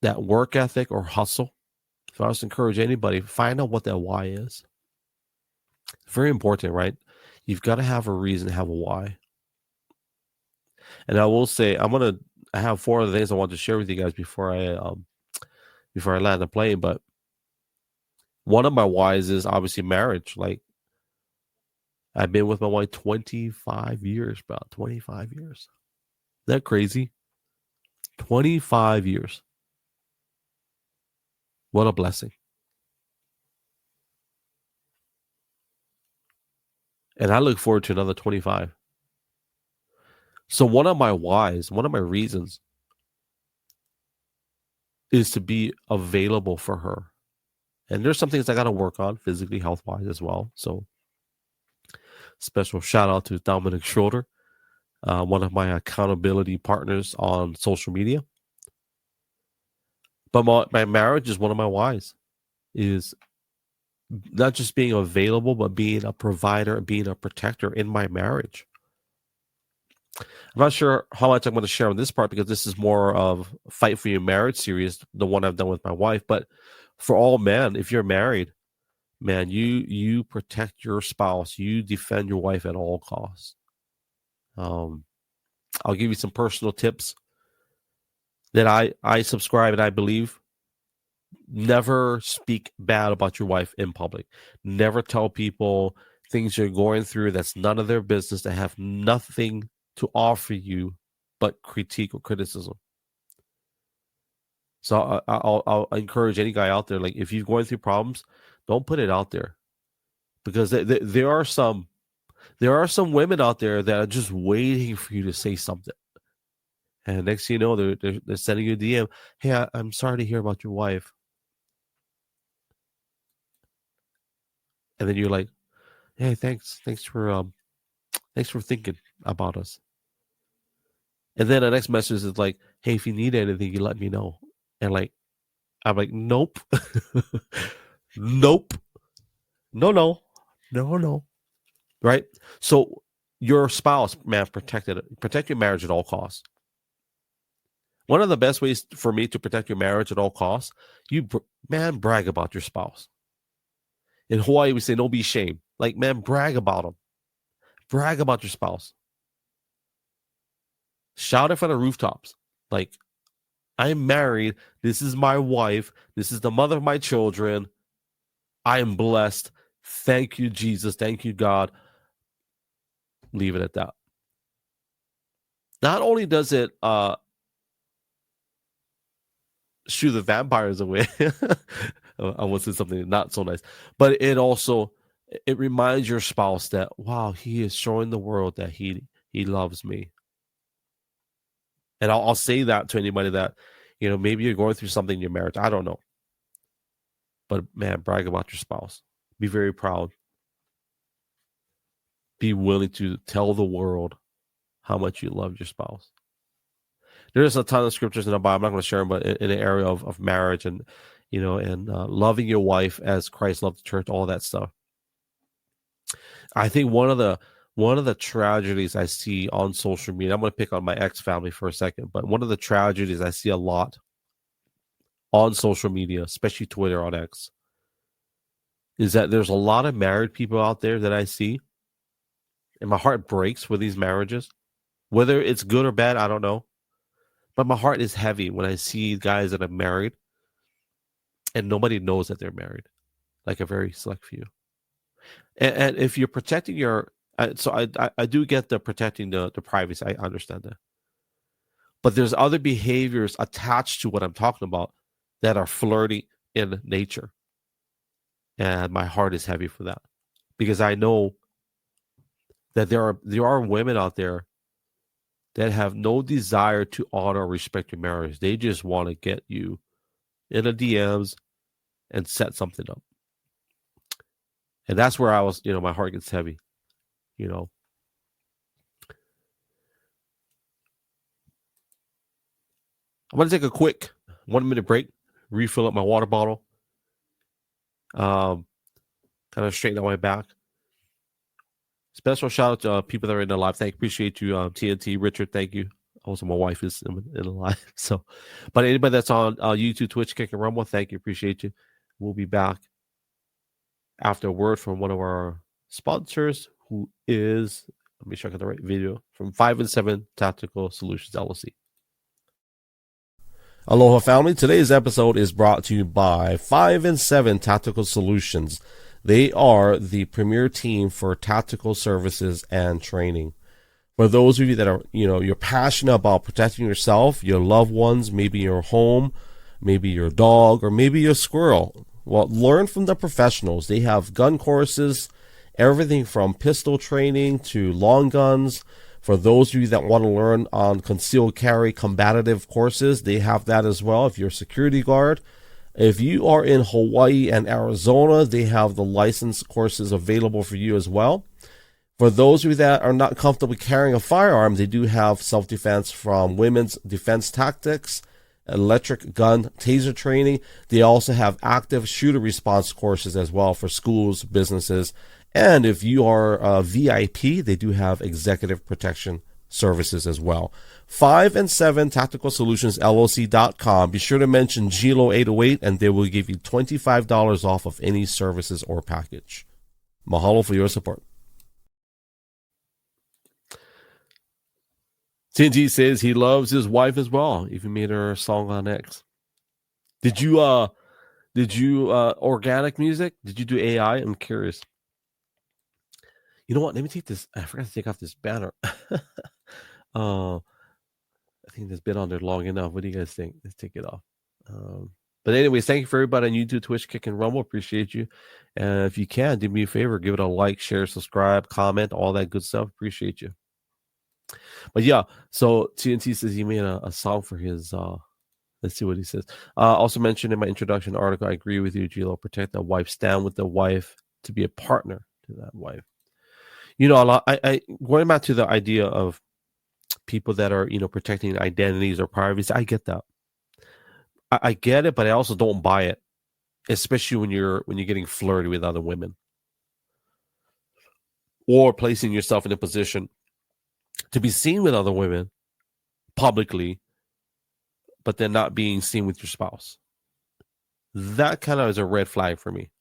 that work ethic or hustle. If I was to encourage anybody, find out what that why is. Very important, right? You've got to have a reason, have a why. And I will say, I have 4 other things I want to share with you guys before I land the plane. But one of my whys is obviously marriage. Like, I've been with my wife 25 years, about 25 years. Is that crazy? 25 years. What a blessing. And I look forward to another 25. So one of my whys, one of my reasons is to be available for her. And there's some things I got to work on physically, health-wise as well. So special shout out to Dominic Schroeder, one of my accountability partners on social media. But my marriage is one of my whys, is not just being available, but being a provider, being a protector in my marriage. I'm not sure how much I'm going to share on this part because this is more of Fight for Your Marriage series, the one I've done with my wife. But for all men, if you're married, man, you protect your spouse. You defend your wife at all costs. I'll give you some personal tips that I subscribe and I believe. Never speak bad about your wife in public. Never tell people things you're going through that's none of their business, that have nothing to offer you but critique or criticism. So I'll encourage any guy out there, like, if you're going through problems, don't put it out there, because there are some women out there that are just waiting for you to say something. And next thing you know, they're sending you a DM. Hey, I'm sorry to hear about your wife. And then you're like, hey, thanks for thinking about us. And then the next message is like, hey, if you need anything, you let me know. And like, I'm like, nope. Nope. No. Right? So your spouse, man, protect your marriage at all costs. One of the best ways for me to protect your marriage at all costs, brag about your spouse. In Hawaii, we say, no be shame. Like, man, brag about them. Brag about your spouse. Shout it from the rooftops. Like, I'm married. This is my wife. This is the mother of my children. I am blessed. Thank you, Jesus. Thank you, God. Leave it at that. Not only does it shoo the vampires away. I want to say something not so nice, but it reminds your spouse that, wow, he is showing the world that he loves me. And I'll say that to anybody that, maybe you're going through something in your marriage. I don't know. But man, brag about your spouse. Be very proud. Be willing to tell the world how much you love your spouse. There's a ton of scriptures in the Bible. I'm not going to share them, but in the area of marriage and, loving your wife as Christ loved the church, all that stuff. I think one of the tragedies I see on social media, I'm going to pick on my ex-family for a second, but one of the tragedies I see a lot on social media, especially Twitter, on X, is that there's a lot of married people out there that I see, and my heart breaks for these marriages. Whether it's good or bad, I don't know. But my heart is heavy when I see guys that are married and nobody knows that they're married, like a very select few. And if you're protecting I do get the protecting the privacy. I understand that. But there's other behaviors attached to what I'm talking about that are flirty in nature. And my heart is heavy for that, because I know that there are women out there that have no desire to honor or respect your marriage. They just want to get you in the DMs and set something up. And that's where I was, my heart gets heavy, I'm going to take a quick 1 minute break, refill up my water bottle, kind of straighten out my back. Special shout out to people that are in the live. Appreciate you, TNT, Richard. Thank you. Also, my wife is in the live. So, but anybody that's on YouTube, Twitch, Kick and Rumble, thank you. Appreciate you. We'll be back after a word from one of our sponsors, who is, let me check out the right video, from 5 and 7 Tactical Solutions LLC. Aloha, family. Today's episode is brought to you by 5 and 7 Tactical Solutions. They are the premier team for tactical services and training. For those of you that are, you're passionate about protecting yourself, your loved ones, maybe your home, maybe your dog, or maybe your squirrel, well, learn from the professionals. They have gun courses, everything from pistol training to long guns, For those of you that want to learn on concealed carry combative courses, they have that as well. If you're a security guard, if you are in Hawaii and Arizona, they have the license courses available for you as well. For those of you that are not comfortable carrying a firearm, they do have self-defense from Women's Defense Tactics, electric gun taser training. They also have active shooter response courses as well for schools, businesses. And if you are a VIP, they do have executive protection services as well. 5 and 7 Tactical Solutions LLC.com. Be sure to mention GLO808 and they will give you $25 off of any services or package. Mahalo for your support. TNG says he loves his wife as well. Even made her a song on X. Did you organic music? Did you do AI? I'm curious. You know what? Let me take this. I forgot to take off this banner. I think it's been on there long enough. What do you guys think? Let's take it off. But anyways, thank you for everybody on YouTube, Twitch, Kick, and Rumble. Appreciate you. And if you can, do me a favor. Give it a like, share, subscribe, comment, all that good stuff. Appreciate you. But yeah, so TNT says he made a song for his let's see what he says. Also mentioned in my introduction article, I agree with you, Gilo. Protect the wife, stand with the wife to be a partner to that wife. You know, a lot I going back to the idea of people that are, you know, protecting identities or privacy. I get that. I get it, but I also don't buy it, especially when you're getting flirty with other women or placing yourself in a position to be seen with other women publicly, but then not being seen with your spouse. That kind of is a red flag for me.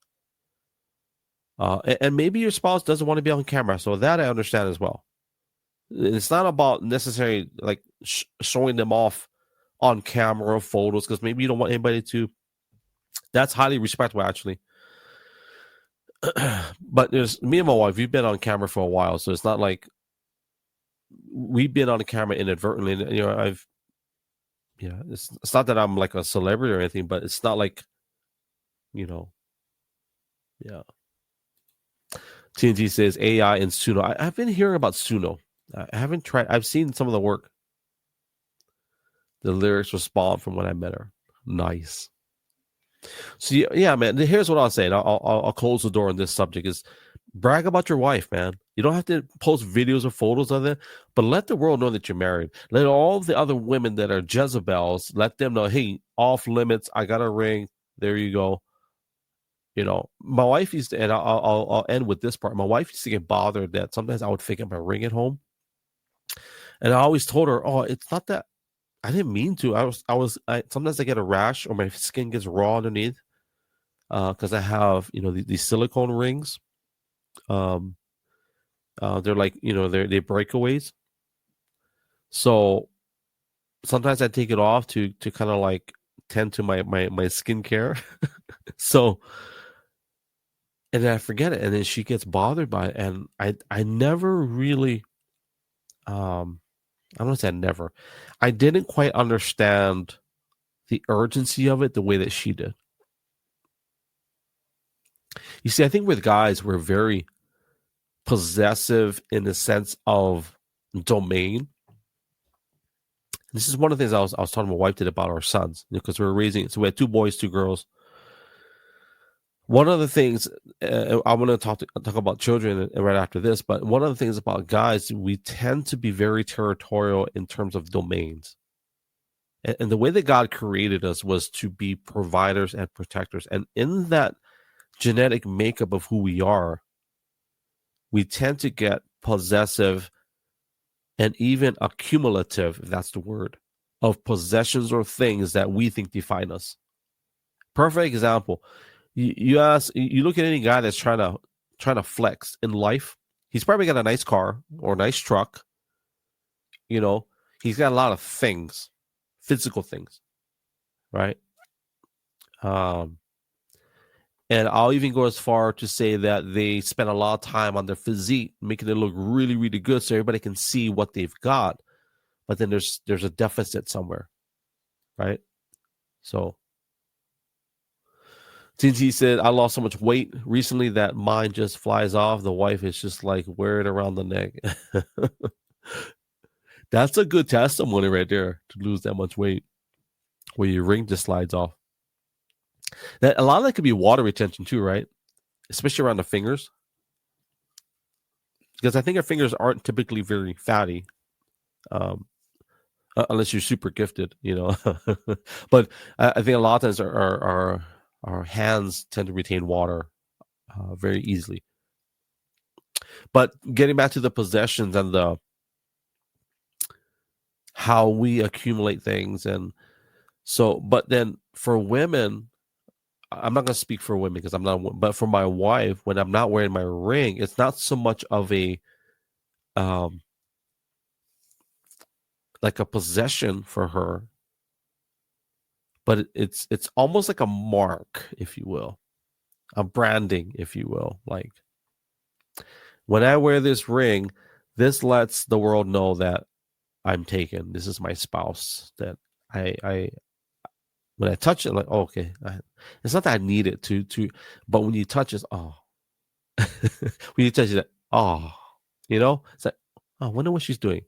And maybe your spouse doesn't want to be on camera, so that I understand as well. It's not about necessarily like showing them off on camera or photos, because maybe you don't want anybody to. That's highly respectable, actually. But there's me and my wife. We've been on camera for a while, so it's not like we've been on the camera inadvertently. You know, it's not that I'm like a celebrity or anything, but it's not like, you know, yeah. TNT says AI and Suno. I've been hearing about Suno. I haven't tried. I've seen some of the work. The lyrics respond from when I met her. Nice. So yeah, man. Here's what I'll say. And I'll close the door on this subject. Is brag about your wife, man. You don't have to post videos or photos of it, but let the world know that you're married. Let all the other women that are Jezebels, let them know, hey, off limits. I got a ring. There you go. You know, my wife used to, and I'll end with this part. My wife used to get bothered that sometimes I would forget my ring at home, and I always told her, "Oh, it's not that. I didn't mean to. Sometimes I get a rash or my skin gets raw underneath, because I have, you know, these silicone rings. They're like, you know, they're breakaways. So sometimes I take it off to kind of like tend to my skincare. So, and then I forget it, and then she gets bothered by it, and I never really, I don't want to say never. I didn't quite understand the urgency of it the way that she did. You see, I think with guys, we're very possessive in the sense of domain. This is one of the things I was talking to my wife about our sons, because we were raising. So we had 2 boys, 2 girls. One of the things I want to talk about children right after this, but one of the things about guys, we tend to be very territorial in terms of domains. And the way that God created us was to be providers and protectors. And in that genetic makeup of who we are, we tend to get possessive and even accumulative, if that's the word, of possessions or things that we think define us. Perfect example. You look at any guy that's trying to flex in life. He's probably got a nice car or a nice truck. You know, he's got a lot of things, physical things, right? And I'll even go as far to say that they spend a lot of time on their physique, making it look really, really good, so everybody can see what they've got. But then there's a deficit somewhere, right? So. Since he said, I lost so much weight recently that mine just flies off. The wife is just like, wear it around the neck. That's a good testimony right there to lose that much weight where your ring just slides off. That a lot of that could be water retention too, right? Especially around the fingers. Because I think our fingers aren't typically very fatty. Unless you're super gifted, But I think a lot of times our hands tend to retain water very easily. But getting back to the possessions and the how we accumulate things, and so, but then for women, I'm not going to speak for women because I'm not, but for my wife, when I'm not wearing my ring, it's not so much of a like a possession for her, but it's almost like a mark, if you will, a branding, if you will. Like when I wear this ring, this lets the world know that I'm taken. This is my spouse. That I when I touch it, like, oh, okay, it's not that I need it to, but when you touch it, oh, when you touch it, oh, it's like, oh, I wonder what she's doing.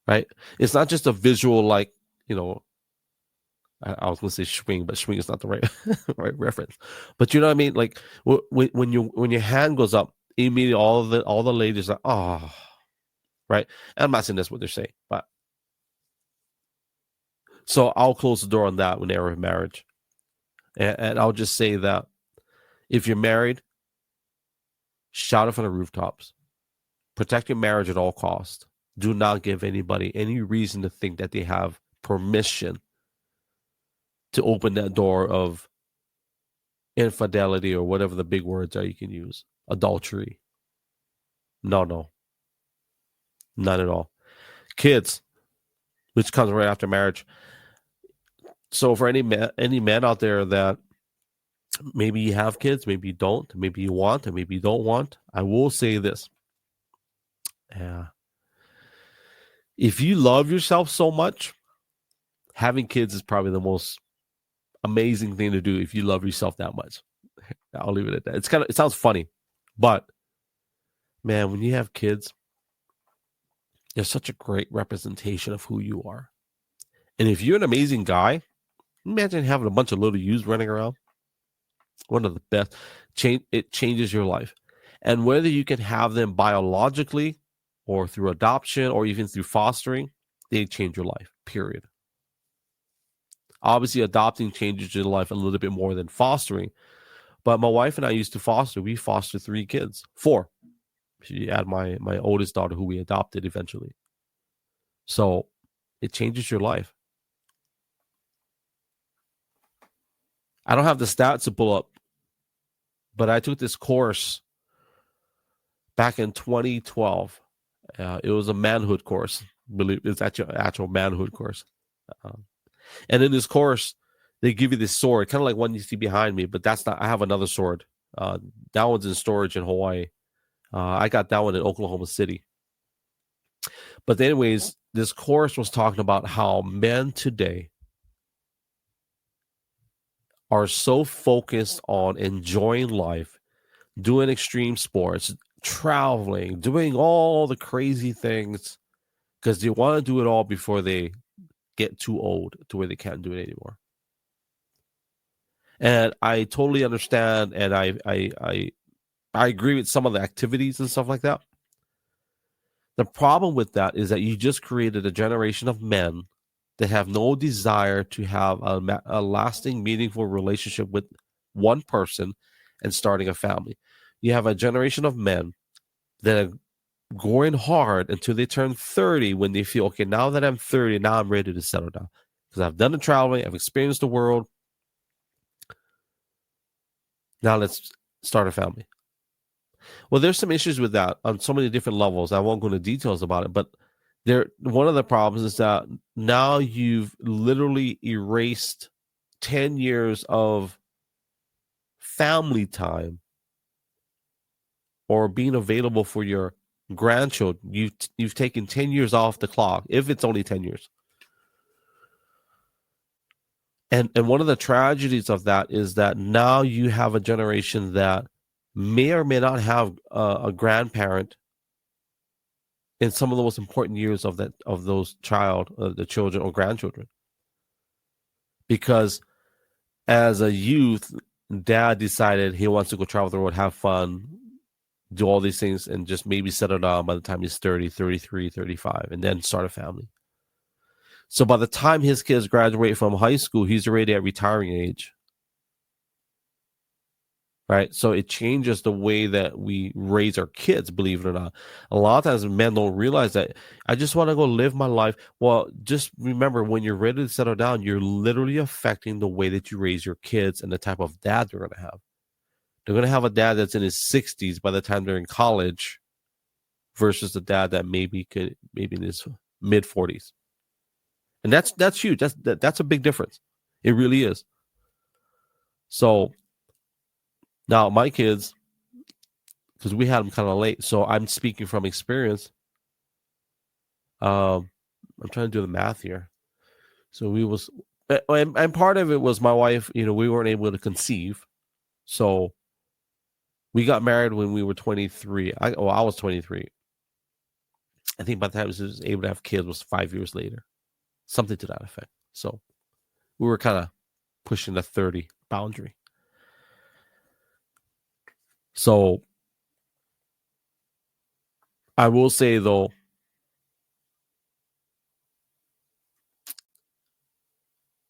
Right? It's not just a visual, like, I was going to say swing, but swing is not the right right reference. But you know what I mean? Like when your hand goes up, immediately all the ladies are, oh, right? And I'm not saying that's what they're saying, but so I'll close the door on that when they're in marriage, and I'll just say that if you're married, shout it from the rooftops, protect your marriage at all costs. Do not give anybody any reason to think that they have permission to open that door of infidelity or whatever the big words are you can use. Adultery. No. Not at all. Kids, which comes right after marriage. So for any man out there that maybe you have kids, maybe you don't, maybe you want, and maybe you don't want, I will say this. Yeah. If you love yourself so much, having kids is probably the most amazing thing to do if you love yourself that much. I'll leave it at that. It sounds funny, but man, when you have kids, they're such a great representation of who you are. And if you're an amazing guy, imagine having a bunch of little yous running around. One of the best. It changes your life. And whether you can have them biologically or through adoption or even through fostering, they change your life, period. Obviously, adopting changes your life a little bit more than fostering. But my wife and I used to foster. We fostered 3 kids. 4. She had my oldest daughter who we adopted eventually. So it changes your life. I don't have the stats to pull up, but I took this course back in 2012. It was a manhood course. It's actual manhood course. And in this course, they give you this sword, kind of like one you see behind me, but that's not. I have another sword. That one's in storage in Hawaii. I got that one in Oklahoma City. But anyways, this course was talking about how men today are so focused on enjoying life, doing extreme sports, traveling, doing all the crazy things because they want to do it all before they get too old to where they can't do it anymore. And I totally understand, and I agree with some of the activities and stuff like that. The problem with that is that you just created a generation of men that have no desire to have a lasting, meaningful relationship with one person and starting a family. You have a generation of men that are going hard until they turn 30 when they feel, okay, now that I'm 30, now I'm ready to settle down. Because I've done the traveling, I've experienced the world. Now let's start a family. Well, there's some issues with that on so many different levels. I won't go into details about it, but one of the problems is that now you've literally erased 10 years of family time or being available for your grandchildren. You've taken 10 years off the clock, if it's only 10 years. And one of the tragedies of that is that now you have a generation that may or may not have a grandparent in some of the most important years of those the children or grandchildren. Because as a youth, dad decided he wants to go travel the world, have fun, do all these things, and just maybe settle down by the time he's 30, 33, 35, and then start a family. So by the time his kids graduate from high school, he's already at retiring age. Right? So it changes the way that we raise our kids, believe it or not. A lot of times men don't realize that. I just want to go live my life. Well, just remember, when you're ready to settle down, you're literally affecting the way that you raise your kids and the type of dad they're going to have. They're going to have a dad that's in his 60s by the time they're in college versus the dad that maybe in his mid 40s. And that's huge. That's a big difference. It really is. So now my kids, because we had them kind of late, so I'm speaking from experience. I'm trying to do the math here. So and part of it was my wife, we weren't able to conceive. So we got married when we were 23. I was 23. I think by the time I was able to have kids was 5 years later. Something to that effect. So we were kind of pushing the 30 boundary. So I will say, though,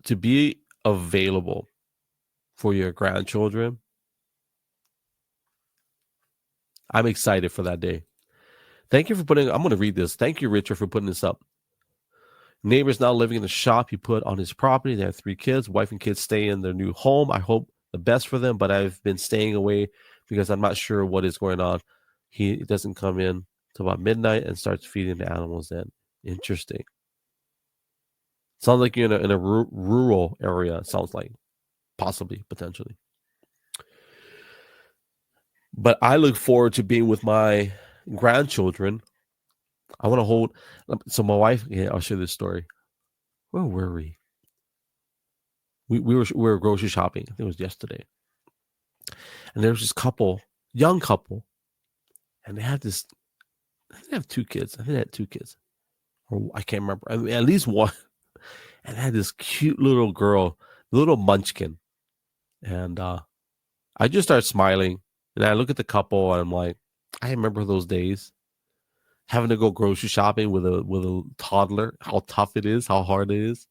to be available for your grandchildren, I'm excited for that day. Thank you for I'm going to read this. Thank you, Richard, for putting this up. Neighbor's now living in the shop he put on his property. They have 3 kids. Wife and kids stay in their new home. I hope the best for them, but I've been staying away because I'm not sure what is going on. He doesn't come in till about midnight and starts feeding the animals then. Interesting. Sounds like you're in a rural area. It sounds like, possibly, potentially. But I look forward to being with my grandchildren. I want to hold. So my wife, I'll share this story. Where were we? We were grocery shopping. I think it was yesterday. And there was this young couple, and they had this. I think they have 2 kids. I think they had 2 kids, or I can't remember. I mean, at least one. And they had this cute little girl, little munchkin, and I just started smiling. And I look at the couple, and I'm like, I remember those days. Having to go grocery shopping with a toddler, how tough it is, how hard it is.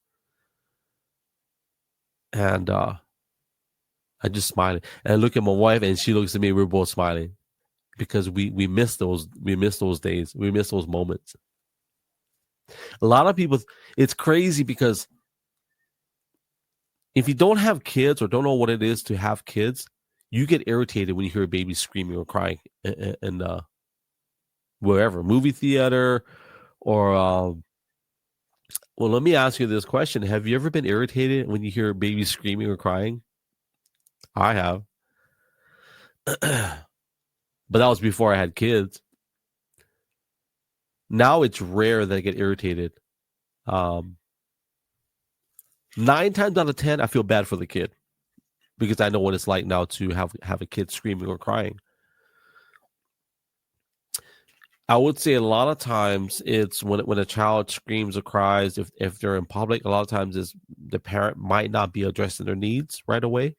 And I just smiled. And I look at my wife, and she looks at me. We're both smiling because we miss those days. We miss those moments. A lot of people, it's crazy because if you don't have kids or don't know what it is to have kids, you get irritated when you hear a baby screaming or crying and wherever, movie theater or well, let me ask you this question. Have you ever been irritated when you hear a baby screaming or crying? I have. But that was before I had kids. Now it's rare that I get irritated. 9 times out of 10, I feel bad for the kid because I know what it's like now to have a kid screaming or crying. I would say a lot of times it's when a child screams or cries, if they're in public, a lot of times is the parent might not be addressing their needs right away.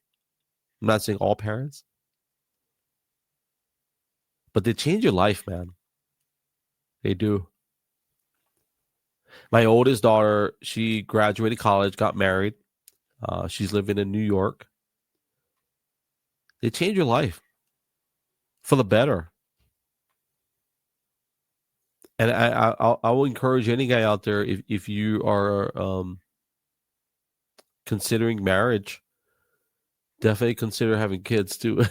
I'm not saying all parents, but they change your life, man. They do. My oldest daughter, she graduated college, got married. She's living in New York. They change your life for the better. And I will encourage any guy out there, if you are considering marriage, definitely consider having kids too,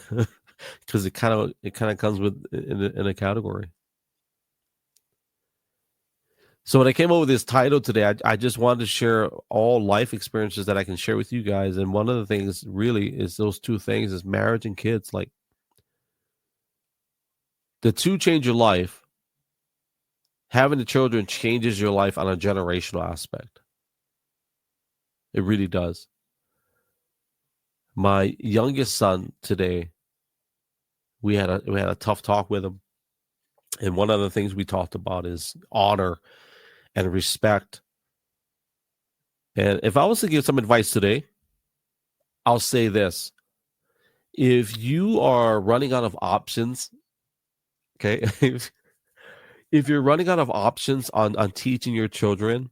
because it kind of comes with in a category. So when I came up with this title today, I just wanted to share all life experiences that I can share with you guys. And one of the things really is those 2 things is marriage and kids. Like the 2 change your life. Having the children changes your life on a generational aspect. It really does. My youngest son today, we had a tough talk with him. And one of the things we talked about is honor and respect. And if I was to give some advice today, I'll say this. If you are running out of options, okay, if you're running out of options on teaching your children,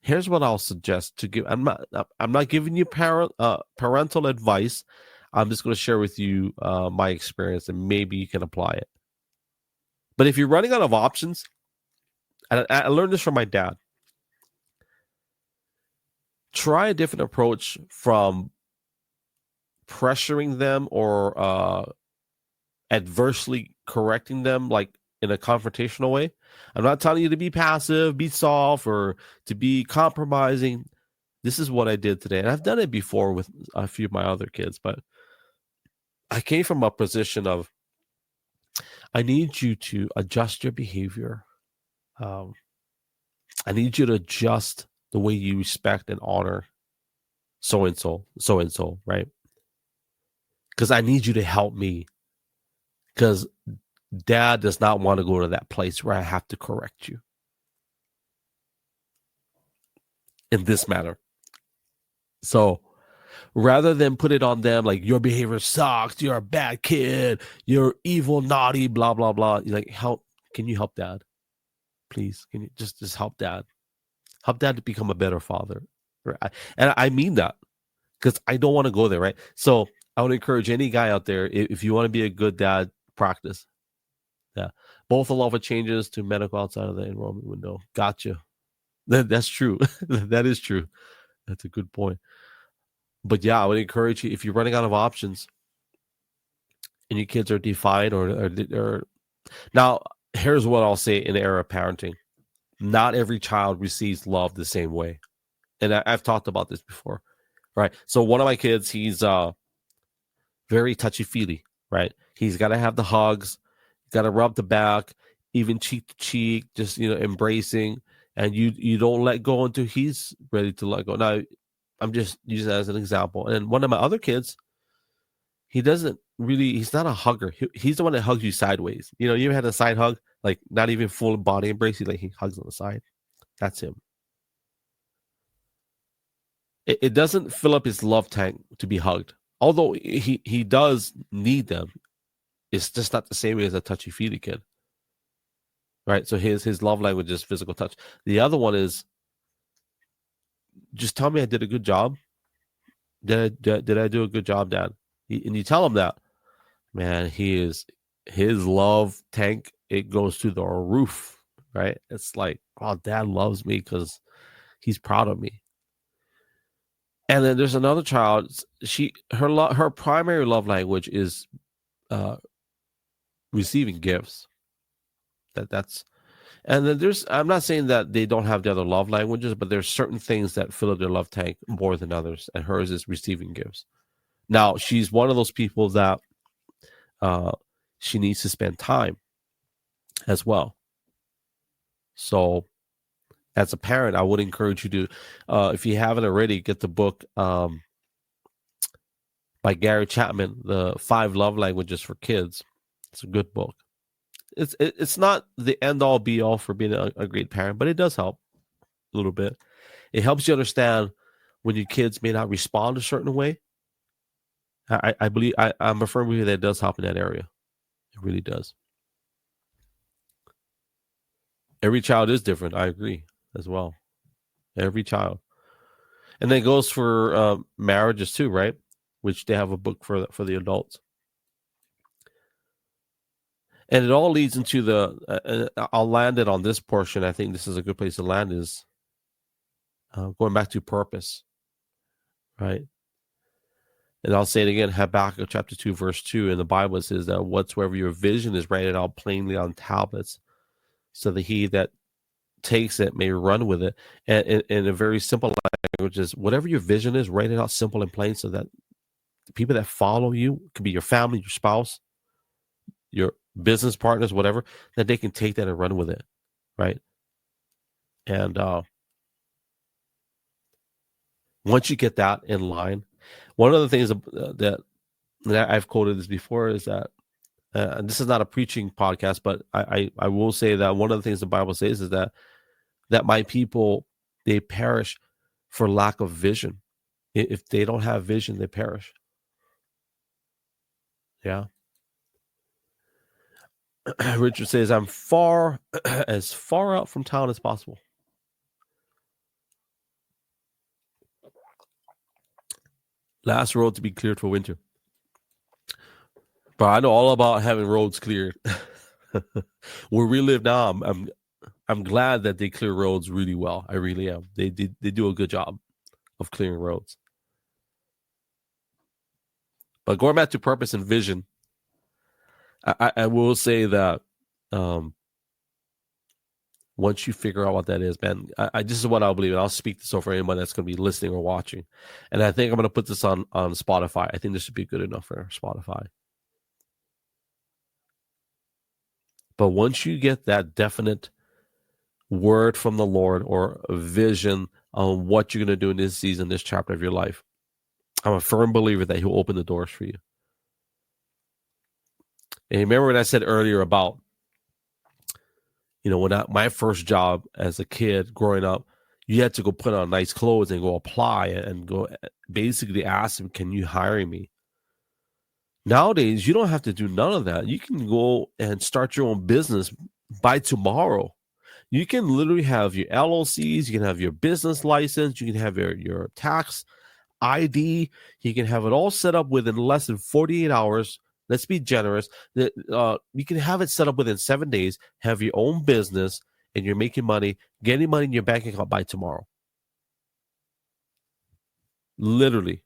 here's what I'll suggest to give. I'm not giving you parental advice. I'm just going to share with you my experience, and maybe you can apply it. But if you're running out of options, and I learned this from my dad, try a different approach from pressuring them or adversely correcting them, like in a confrontational way. I'm not telling you to be passive, be soft, or to be compromising. This is what I did today. And I've done it before with a few of my other kids, but I came from a position of, I need you to adjust your behavior. I need you to adjust the way you respect and honor so-and-so, right? Because I need you to help me. Because dad does not want to go to that place where I have to correct you in this matter. So rather than put it on them like your behavior sucks, you're a bad kid, you're evil, naughty, blah, blah, blah. You're like, can you help dad? Please, can you just help dad? Help dad to become a better father. Right? And I mean that because I don't want to go there, right? So I would encourage any guy out there, if you want to be a good dad, practice. Yeah. Both the law of changes to medical outside of the enrollment window. Gotcha. That's true. That is true. That's a good point. But yeah, I would encourage you, if you're running out of options and your kids are defiant or now, here's what I'll say in the era of parenting. Not every child receives love the same way. And I've talked about this before, right? So one of my kids, he's very touchy-feely, right? He's got to have the hugs, got to rub the back, even cheek to cheek, just, embracing. And you don't let go until he's ready to let go. Now, I'm just using that as an example. And one of my other kids, he's not a hugger. He's the one that hugs you sideways. You ever had a side hug? Like not even full body embrace. He hugs on the side. That's him. It doesn't fill up his love tank to be hugged. Although he does need them. It's just not the same way as a touchy-feely kid. Right? So his love language is physical touch. The other one is, just tell me I did a good job. Did I do a good job, Dad? And you tell him that, man, his love tank, it goes to the roof, right? It's like, oh, Dad loves me because he's proud of me. And then there's another child. Her primary love language is receiving gifts. And then I'm not saying that they don't have the other love languages, but there's certain things that fill up their love tank more than others, and hers is receiving gifts. Now, she's one of those people that she needs to spend time as well. So as a parent, I would encourage you to, if you haven't already, get the book by Gary Chapman, The 5 Love Languages for Kids. It's a good book. It's not the end-all, be-all for being a great parent, but it does help a little bit. It helps you understand when your kids may not respond a certain way. I believe, I'm a firm believer that it does help in that area. It really does. Every child is different. I agree as well. Every child. And then it goes for marriages too, right? Which they have a book for the adults. And it all leads into I'll land it on this portion. I think this is a good place to land, is going back to purpose, right? And I'll say it again, Habakkuk chapter 2, verse 2. In the Bible, it says that whatsoever your vision is, write it out plainly on tablets, so that he that takes it may run with it. And in a very simple language is, whatever your vision is, write it out simple and plain, so that the people that follow you, could be your family, your spouse, your business partners, whatever, that they can take that and run with it, right? And once you get that in line, one of the things that I've quoted this before is that this is not a preaching podcast, but I will say that one of the things the Bible says is that my people, they perish for lack of vision. If they don't have vision, they perish. Yeah. Richard says, I'm as far out from town as possible. Last road to be cleared for winter. But I know all about having roads cleared. Where we live now, I'm glad that they clear roads really well. I really am. They do a good job of clearing roads. But going back to purpose and vision, I will say that once you figure out what that is, man, this is what I believe, and I'll speak this over anyone that's going to be listening or watching. And I think I'm going to put this on Spotify. I think this should be good enough for Spotify. But once you get that definite word from the Lord or a vision on what you're going to do in this season, this chapter of your life, I'm a firm believer that He'll open the doors for you. And remember what I said earlier about, when my first job as a kid growing up, you had to go put on nice clothes and go apply and go basically ask them, can you hire me? Nowadays, you don't have to do none of that. You can go and start your own business by tomorrow. You can literally have your LLCs, you can have your business license, you can have your tax ID, you can have it all set up within less than 48 hours. Let's be generous. You can have it set up within 7 days, have your own business, and you're making money, getting money in your bank account by tomorrow. Literally.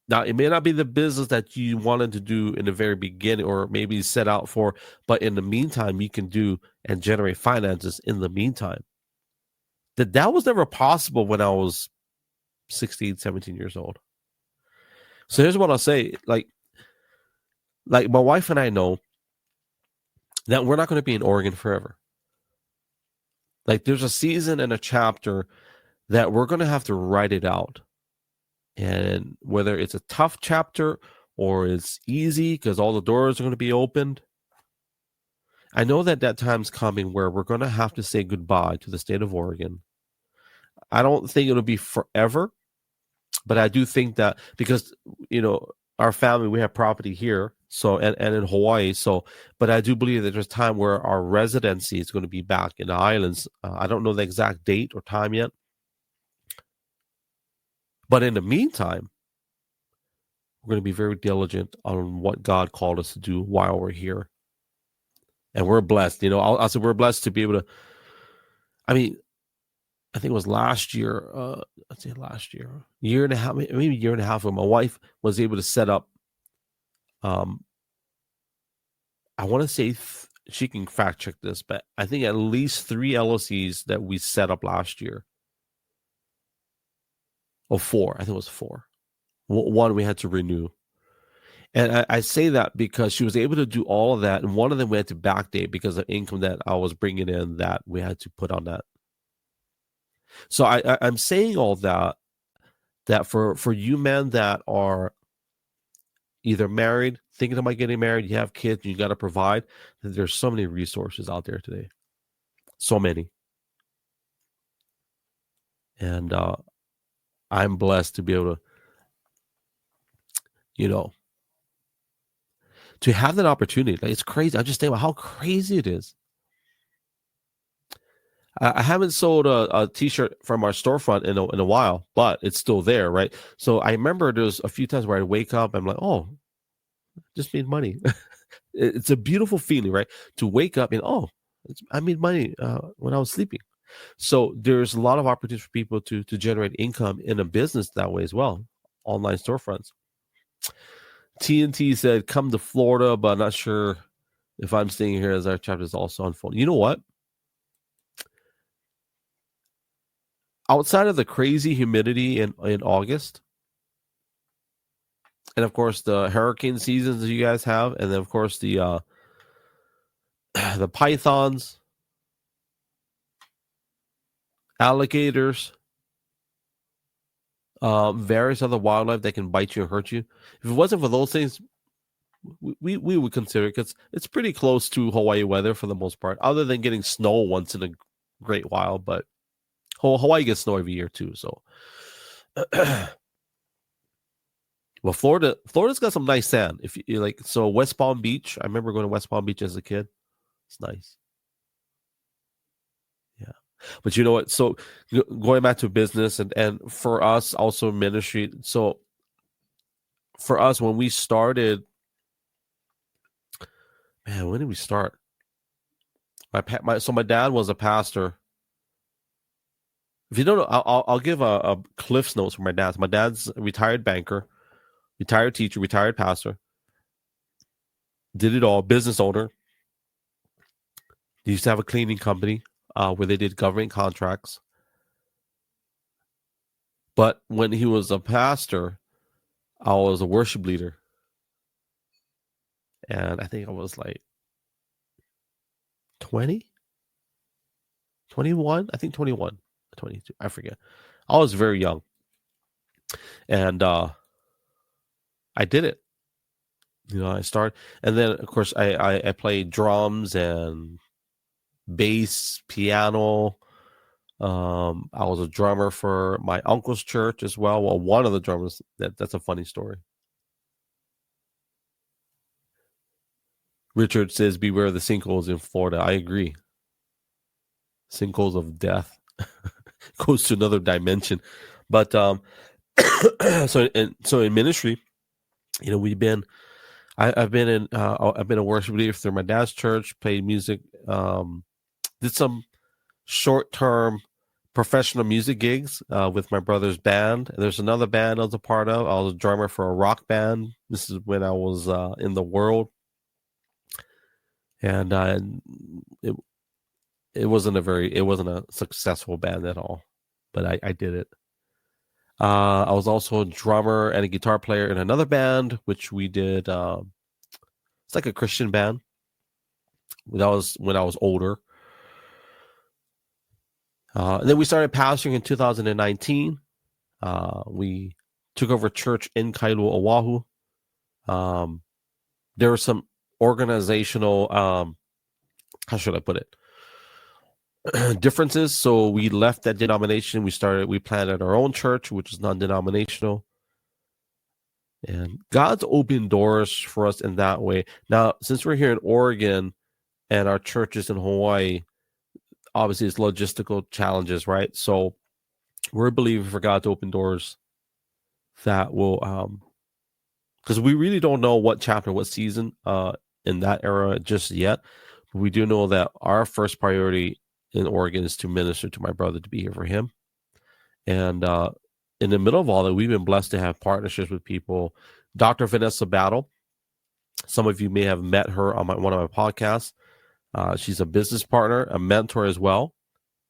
Now, it may not be the business that you wanted to do in the very beginning or maybe set out for, but in the meantime, you can do and generate finances in the meantime. That was never possible when I was 16, 17 years old. So here's what I'll say. Like my wife and I know that we're not going to be in Oregon forever. Like there's a season and a chapter that we're going to have to write it out. And whether it's a tough chapter or it's easy because all the doors are going to be opened, I know that time's coming where we're going to have to say goodbye to the state of Oregon. I don't think it'll be forever, but I do think that because, our family, we have property here, so and in Hawaii, so, but I do believe that there's a time where our residency is going to be back in the islands. I don't know the exact date or time yet. But in the meantime, we're going to be very diligent on what God called us to do while we're here. And we're blessed. I'll say we're blessed to be able to, I think it was last year, year and a half, maybe a year and a half ago, my wife was able to set up, I want to say, she can fact check this, but I think at least 3 LLCs that we set up last year. Oh, 4. I think it was 4. One we had to renew. And I say that because she was able to do all of that. And one of them we had to backdate because of income that I was bringing in that we had to put on that. So I'm saying all that for you men that are either married, thinking about getting married, you have kids, you got to provide, there's so many resources out there today. So many. And I'm blessed to be able to, to have that opportunity. Like, it's crazy. I just think about how crazy it is. I haven't sold a T-shirt from our storefront in a while, but it's still there, right? So I remember there's a few times where I'd wake up, I'm like, oh, just made money. It's a beautiful feeling, right? To wake up and, I made money when I was sleeping. So there's a lot of opportunities for people to generate income in a business that way as well, online storefronts. TNT said, come to Florida, but I'm not sure if I'm staying here as our chapter is also unfolding. You know what? Outside of the crazy humidity in August, and of course the hurricane seasons that you guys have, and then of course the pythons, alligators, various other wildlife that can bite you and hurt you. If it wasn't for those things, we would consider it because it's pretty close to Hawaii weather for the most part, other than getting snow once in a great while. But Hawaii gets snow every year too. So, well, Florida's got some nice sand. If you like, so West Palm Beach. I remember going to West Palm Beach as a kid. It's nice. Yeah, but you know what? So going back to business and for us also ministry. So for us, when we started, man, when did we start? My dad was a pastor. If you don't know, I'll give a Cliff's notes for my dad. My dad's a retired banker, retired teacher, retired pastor. Did it all, business owner. He used to have a cleaning company where they did government contracts. But when he was a pastor, I was a worship leader. And I think I was like 20, 21, I think 21, 22, I forget. I was very young. And I did it. I started. And then, of course, I played drums and bass, piano. I was a drummer for my uncle's church as well. Well, one of the drummers. That's a funny story. Richard says, beware the sinkholes in Florida. I agree. Sinkholes of death. Goes to another dimension. But so in ministry, we've been I've been a worship leader through my dad's church, played music, did some short-term professional music gigs with my brother's band. There's another band I was a part of. I was a drummer for a rock band. This is when I was in the world. And it wasn't a successful band at all, but I did it. I was also a drummer and a guitar player in another band, which we did. It's like a Christian band. That was when I was older. And then we started pastoring in 2019. We took over a church in Kailua, Oahu. There were some organizational, how should I put it? Differences. So we left that denomination. We planted our own church, which is non-denominational. And God's opened doors for us in that way. Now, since we're here in Oregon and our church is in Hawaii, obviously it's logistical challenges, right? So we're believing for God to open doors that will, because we really don't know what chapter, what season in that era just yet. But we do know that our first priority in Oregon is to minister to my brother, to be here for him. And in the middle of all that, we've been blessed to have partnerships with people. Dr. Vanessa Battle, some of you may have met her on one of my podcasts. She's a business partner, a mentor as well.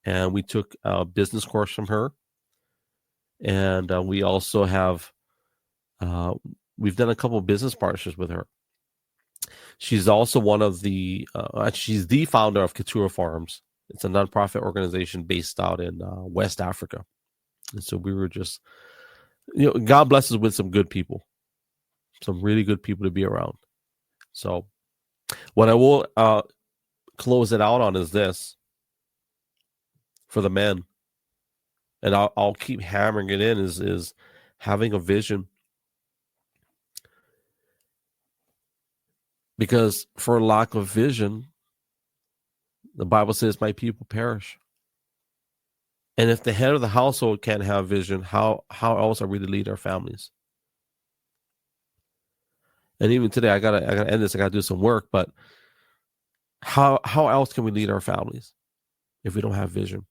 And we took a business course from her. And we also have, we've done a couple of business partnerships with her. She's also one of the, she's the founder of Katura Farms. It's a nonprofit organization based out in West Africa. And so we were just, God bless us with some good people, some really good people to be around. So what I will close it out on is this for the men, and I'll keep hammering it in, is having a vision. Because for lack of vision, the Bible says my people perish. And if the head of the household can't have vision, how else are we to lead our families? And even today, I gotta end this. I gotta do some work. But how else can we lead our families if we don't have vision?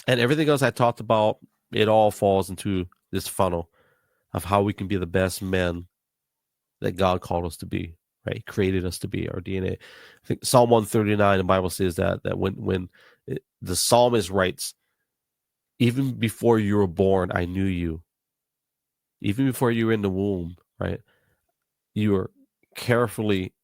And everything else I talked about, it all falls into this funnel of how we can be the best men that God called us to be. Right, created us to be, our DNA. I think Psalm 139, the Bible says that when the psalmist writes, even before you were born, I knew you. Even before you were in the womb, right? You were carefully,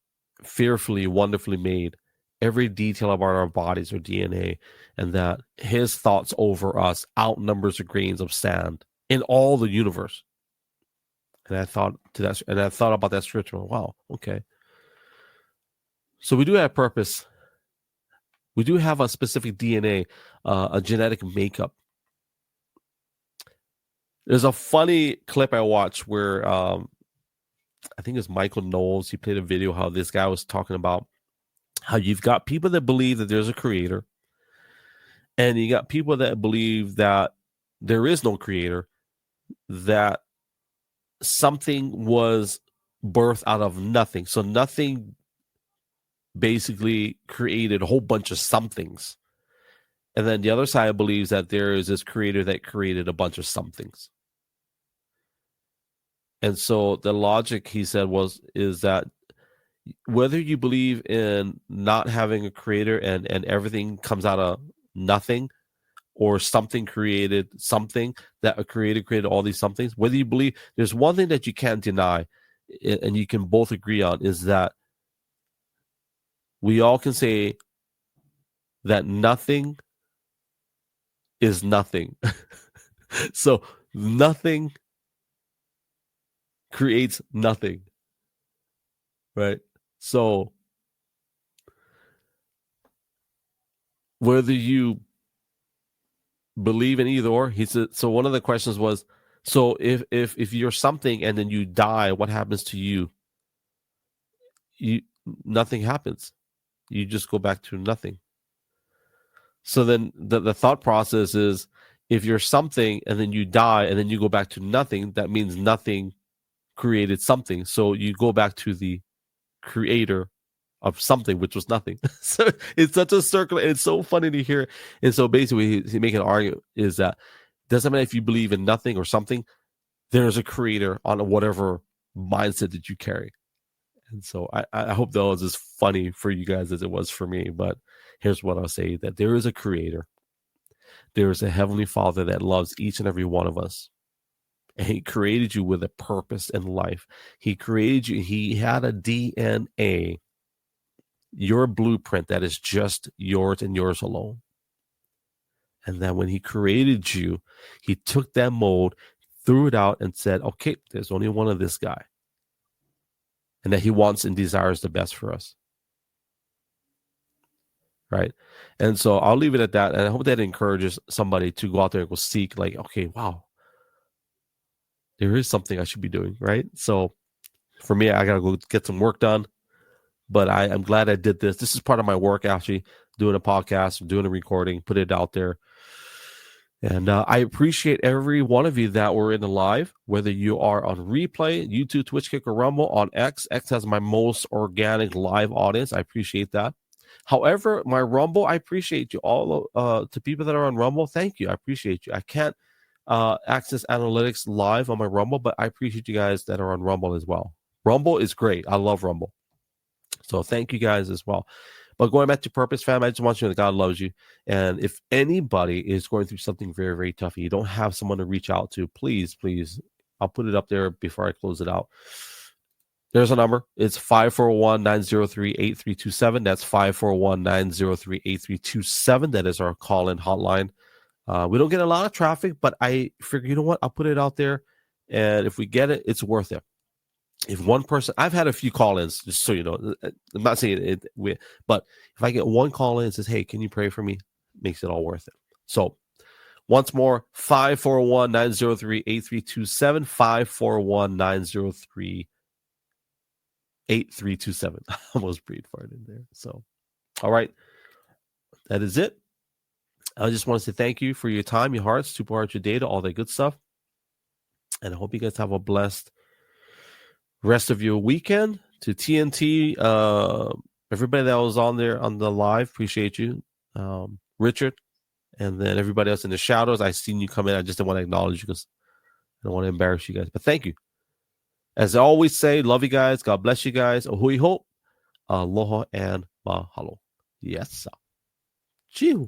fearfully, wonderfully made. Every detail about our bodies or DNA, and that his thoughts over us outnumbers the grains of sand in all the universe. And I thought about that scripture. Wow, okay. So we do have purpose. We do have a specific DNA, a genetic makeup. There's a funny clip I watched where I think it's Michael Knowles. He played a video how this guy was talking about how you've got people that believe that there's a creator, and you got people that believe that there is no creator, that something was birthed out of nothing. So nothing basically created a whole bunch of somethings. And then the other side believes that there is this creator that created a bunch of somethings. And so the logic, he said, is that whether you believe in not having a creator and everything comes out of nothing, or something created something, that a creator created all these somethings, whether you believe, there's one thing that you can't deny and you can both agree on, is that we all can say that nothing is nothing. So nothing creates nothing, right? So whether you believe in either or, he said. So one of the questions was, so if you're something and then you die, what happens to you? Nothing happens. You just go back to nothing. So then the thought process is, if you're something and then you die and then you go back to nothing, that means nothing created something. So you go back to the creator of something, which was nothing. So it's such a circle. It's so funny to hear. And so basically he's making an argument is that doesn't matter if you believe in nothing or something, there's a creator on whatever mindset that you carry. And so I hope that was as funny for you guys as it was for me. But here's what I'll say, that there is a creator. There is a heavenly Father that loves each and every one of us. And he created you with a purpose in life. He created you. He had a DNA, your blueprint that is just yours and yours alone. And then when he created you, he took that mold, threw it out, and said, okay, there's only one of this guy. And that he wants and desires the best for us. Right? And so I'll leave it at that. And I hope that encourages somebody to go out there and go seek, like, okay, wow, there is something I should be doing, right? So for me, I got to go get some work done. But I'm glad I did this. This is part of my work, actually, doing a podcast, doing a recording, put it out there. And I appreciate every one of you that were in the live, whether you are on replay, YouTube, Twitch, Kick, or Rumble, on X. X has my most organic live audience. I appreciate that. However, my Rumble, I appreciate you all. To people that are on Rumble, thank you. I appreciate you. I can't access analytics live on my Rumble, but I appreciate you guys that are on Rumble as well. Rumble is great. I love Rumble. So thank you guys as well. But going back to purpose, fam, I just want you to know that God loves you. And if anybody is going through something very, very tough and you don't have someone to reach out to, please, I'll put it up there before I close it out. There's a number. It's 541-903-8327. That's 541-903-8327. That is our call-in hotline. We don't get a lot of traffic, but I figure, you know what? I'll put it out there. And if we get it, it's worth it. If one person, I've had a few call-ins, just so you know, I'm not saying it, but if I get one call-in and says, hey, can you pray for me? Makes it all worth it. So once more, 541-903-8327, 541-903-8327. I almost breathed for it in there. So, all right. That is it. I just want to say thank you for your time, your hearts, Super Hearts, your data, all that good stuff. And I hope you guys have a blessed rest of your weekend. To TNT, everybody that was on there on the live, appreciate you. Richard, and then everybody else in the shadows. I seen you come in. I just didn't want to acknowledge you because I don't want to embarrass you guys. But thank you. As I always say, love you guys. God bless you guys. Ahui ho, aloha, and mahalo. Yes, sir. Chew.